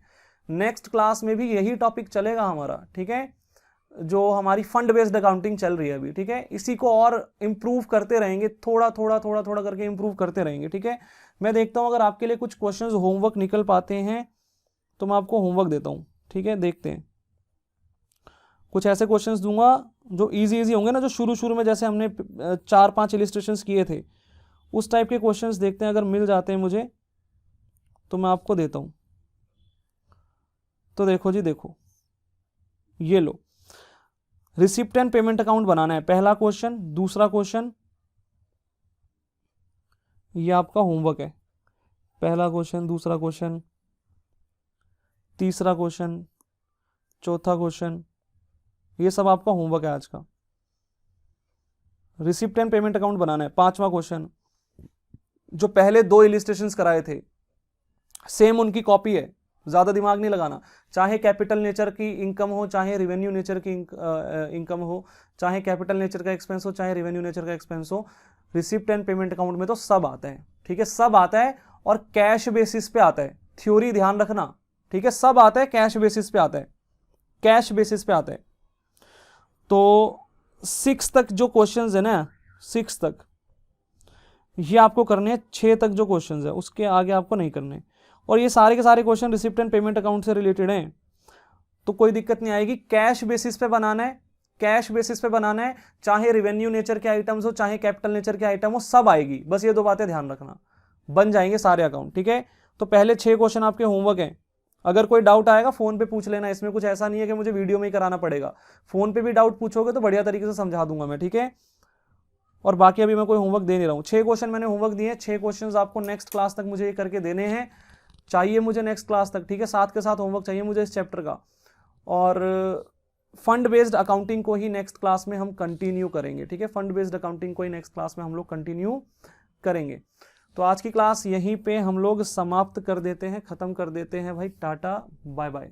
Speaker 1: नेक्स्ट क्लास में भी यही टॉपिक चलेगा हमारा, ठीक है, जो हमारी फंड बेस्ड अकाउंटिंग चल रही है अभी, ठीक है। इसी को और इम्प्रूव करते रहेंगे, थोड़ा थोड़ा थोड़ा थोड़ा करके इम्प्रूव करते रहेंगे, ठीक है। मैं देखता हूँ अगर आपके लिए कुछ क्वेश्चंस होमवर्क निकल पाते हैं तो मैं आपको होमवर्क देता हूँ, ठीक है। देखते हैं, कुछ ऐसे क्वेश्चंस दूंगा जो इजी होंगे ना, जो शुरू शुरू में जैसे हमने 4-5 इलिस्ट्रेशंस किए थे, उस टाइप के क्वेश्चंस देखते हैं। अगर मिल जाते हैं मुझे तो मैं आपको देता हूं। तो देखो जी, देखो ये लो, रिसिप्ट एंड पेमेंट अकाउंट बनाना है, पहला क्वेश्चन। दूसरा क्वेश्चन ये आपका होमवर्क है, पहला क्वेश्चन, दूसरा क्वेश्चन, तीसरा क्वेश्चन, चौथा क्वेश्चन, ये सब आपका होमवर्क है आज का। रिसिप्ट एंड पेमेंट अकाउंट बनाना है, पांचवा क्वेश्चन। जो पहले 2 इलिस्ट्रेशंस कराए थे सेम उनकी कॉपी है, ज्यादा दिमाग नहीं लगाना। चाहे कैपिटल नेचर की इनकम हो, चाहे रेवेन्यू नेचर की इनकम हो, चाहे कैपिटल नेचर का एक्सपेंस हो, चाहे रेवेन्यू नेचर का एक्सपेंस हो, रिसिप्ट एंड पेमेंट अकाउंट में तो सब आता है, ठीक है, सब आता है। और कैश बेसिस पे आता है, थ्योरी ध्यान रखना, ठीक है, सब आता है, कैश बेसिस पे आता है, कैश बेसिस पे आता है। तो 6 तक जो क्वेश्चंस है ना, 6 तक ये आपको करने हैं, 6 तक जो क्वेश्चंस है उसके आगे आपको नहीं करने। और ये सारे के सारे question receipt and payment account से रिलेटेड हैं, तो कोई दिक्कत नहीं आएगी। कैश बेसिस पे बनाना है, कैश बेसिस पे बनाना है, चाहे रेवेन्यू नेचर के आइटम्स हो, चाहे कैपिटल नेचर के आइटम हो, सब आएगी। बस ये 2 बातें ध्यान रखना, बन जाएंगे सारे अकाउंट, ठीक है। तो पहले 6 क्वेश्चन आपके होमवर्क हैं। अगर कोई डाउट आएगा फोन पे पूछ लेना, इसमें कुछ ऐसा नहीं है कि मुझे वीडियो में ही कराना पड़ेगा। फोन पे भी डाउट पूछोगे तो बढ़िया तरीके से समझा दूंगा मैं, ठीक है। और बाकी अभी मैं कोई होमवर्क दे नहीं रहा हूँ। 6 क्वेश्चन मैंने होमवर्क दिए हैं, 6 क्वेश्चन आपको नेक्स्ट क्लास तक मुझे ये करके देने हैं, चाहिए मुझे नेक्स्ट क्लास तक, ठीक है। साथ के साथ होमवर्क चाहिए मुझे इस चैप्टर का। और फंड बेस्ड अकाउंटिंग को ही नेक्स्ट क्लास में हम कंटिन्यू करेंगे, ठीक है। फंड बेस्ड अकाउंटिंग को ही नेक्स्ट क्लास में हम लोग कंटिन्यू करेंगे। तो आज की क्लास यहीं पे हम लोग समाप्त कर देते हैं, ख़त्म कर देते हैं भाई। टाटा बाय बाय।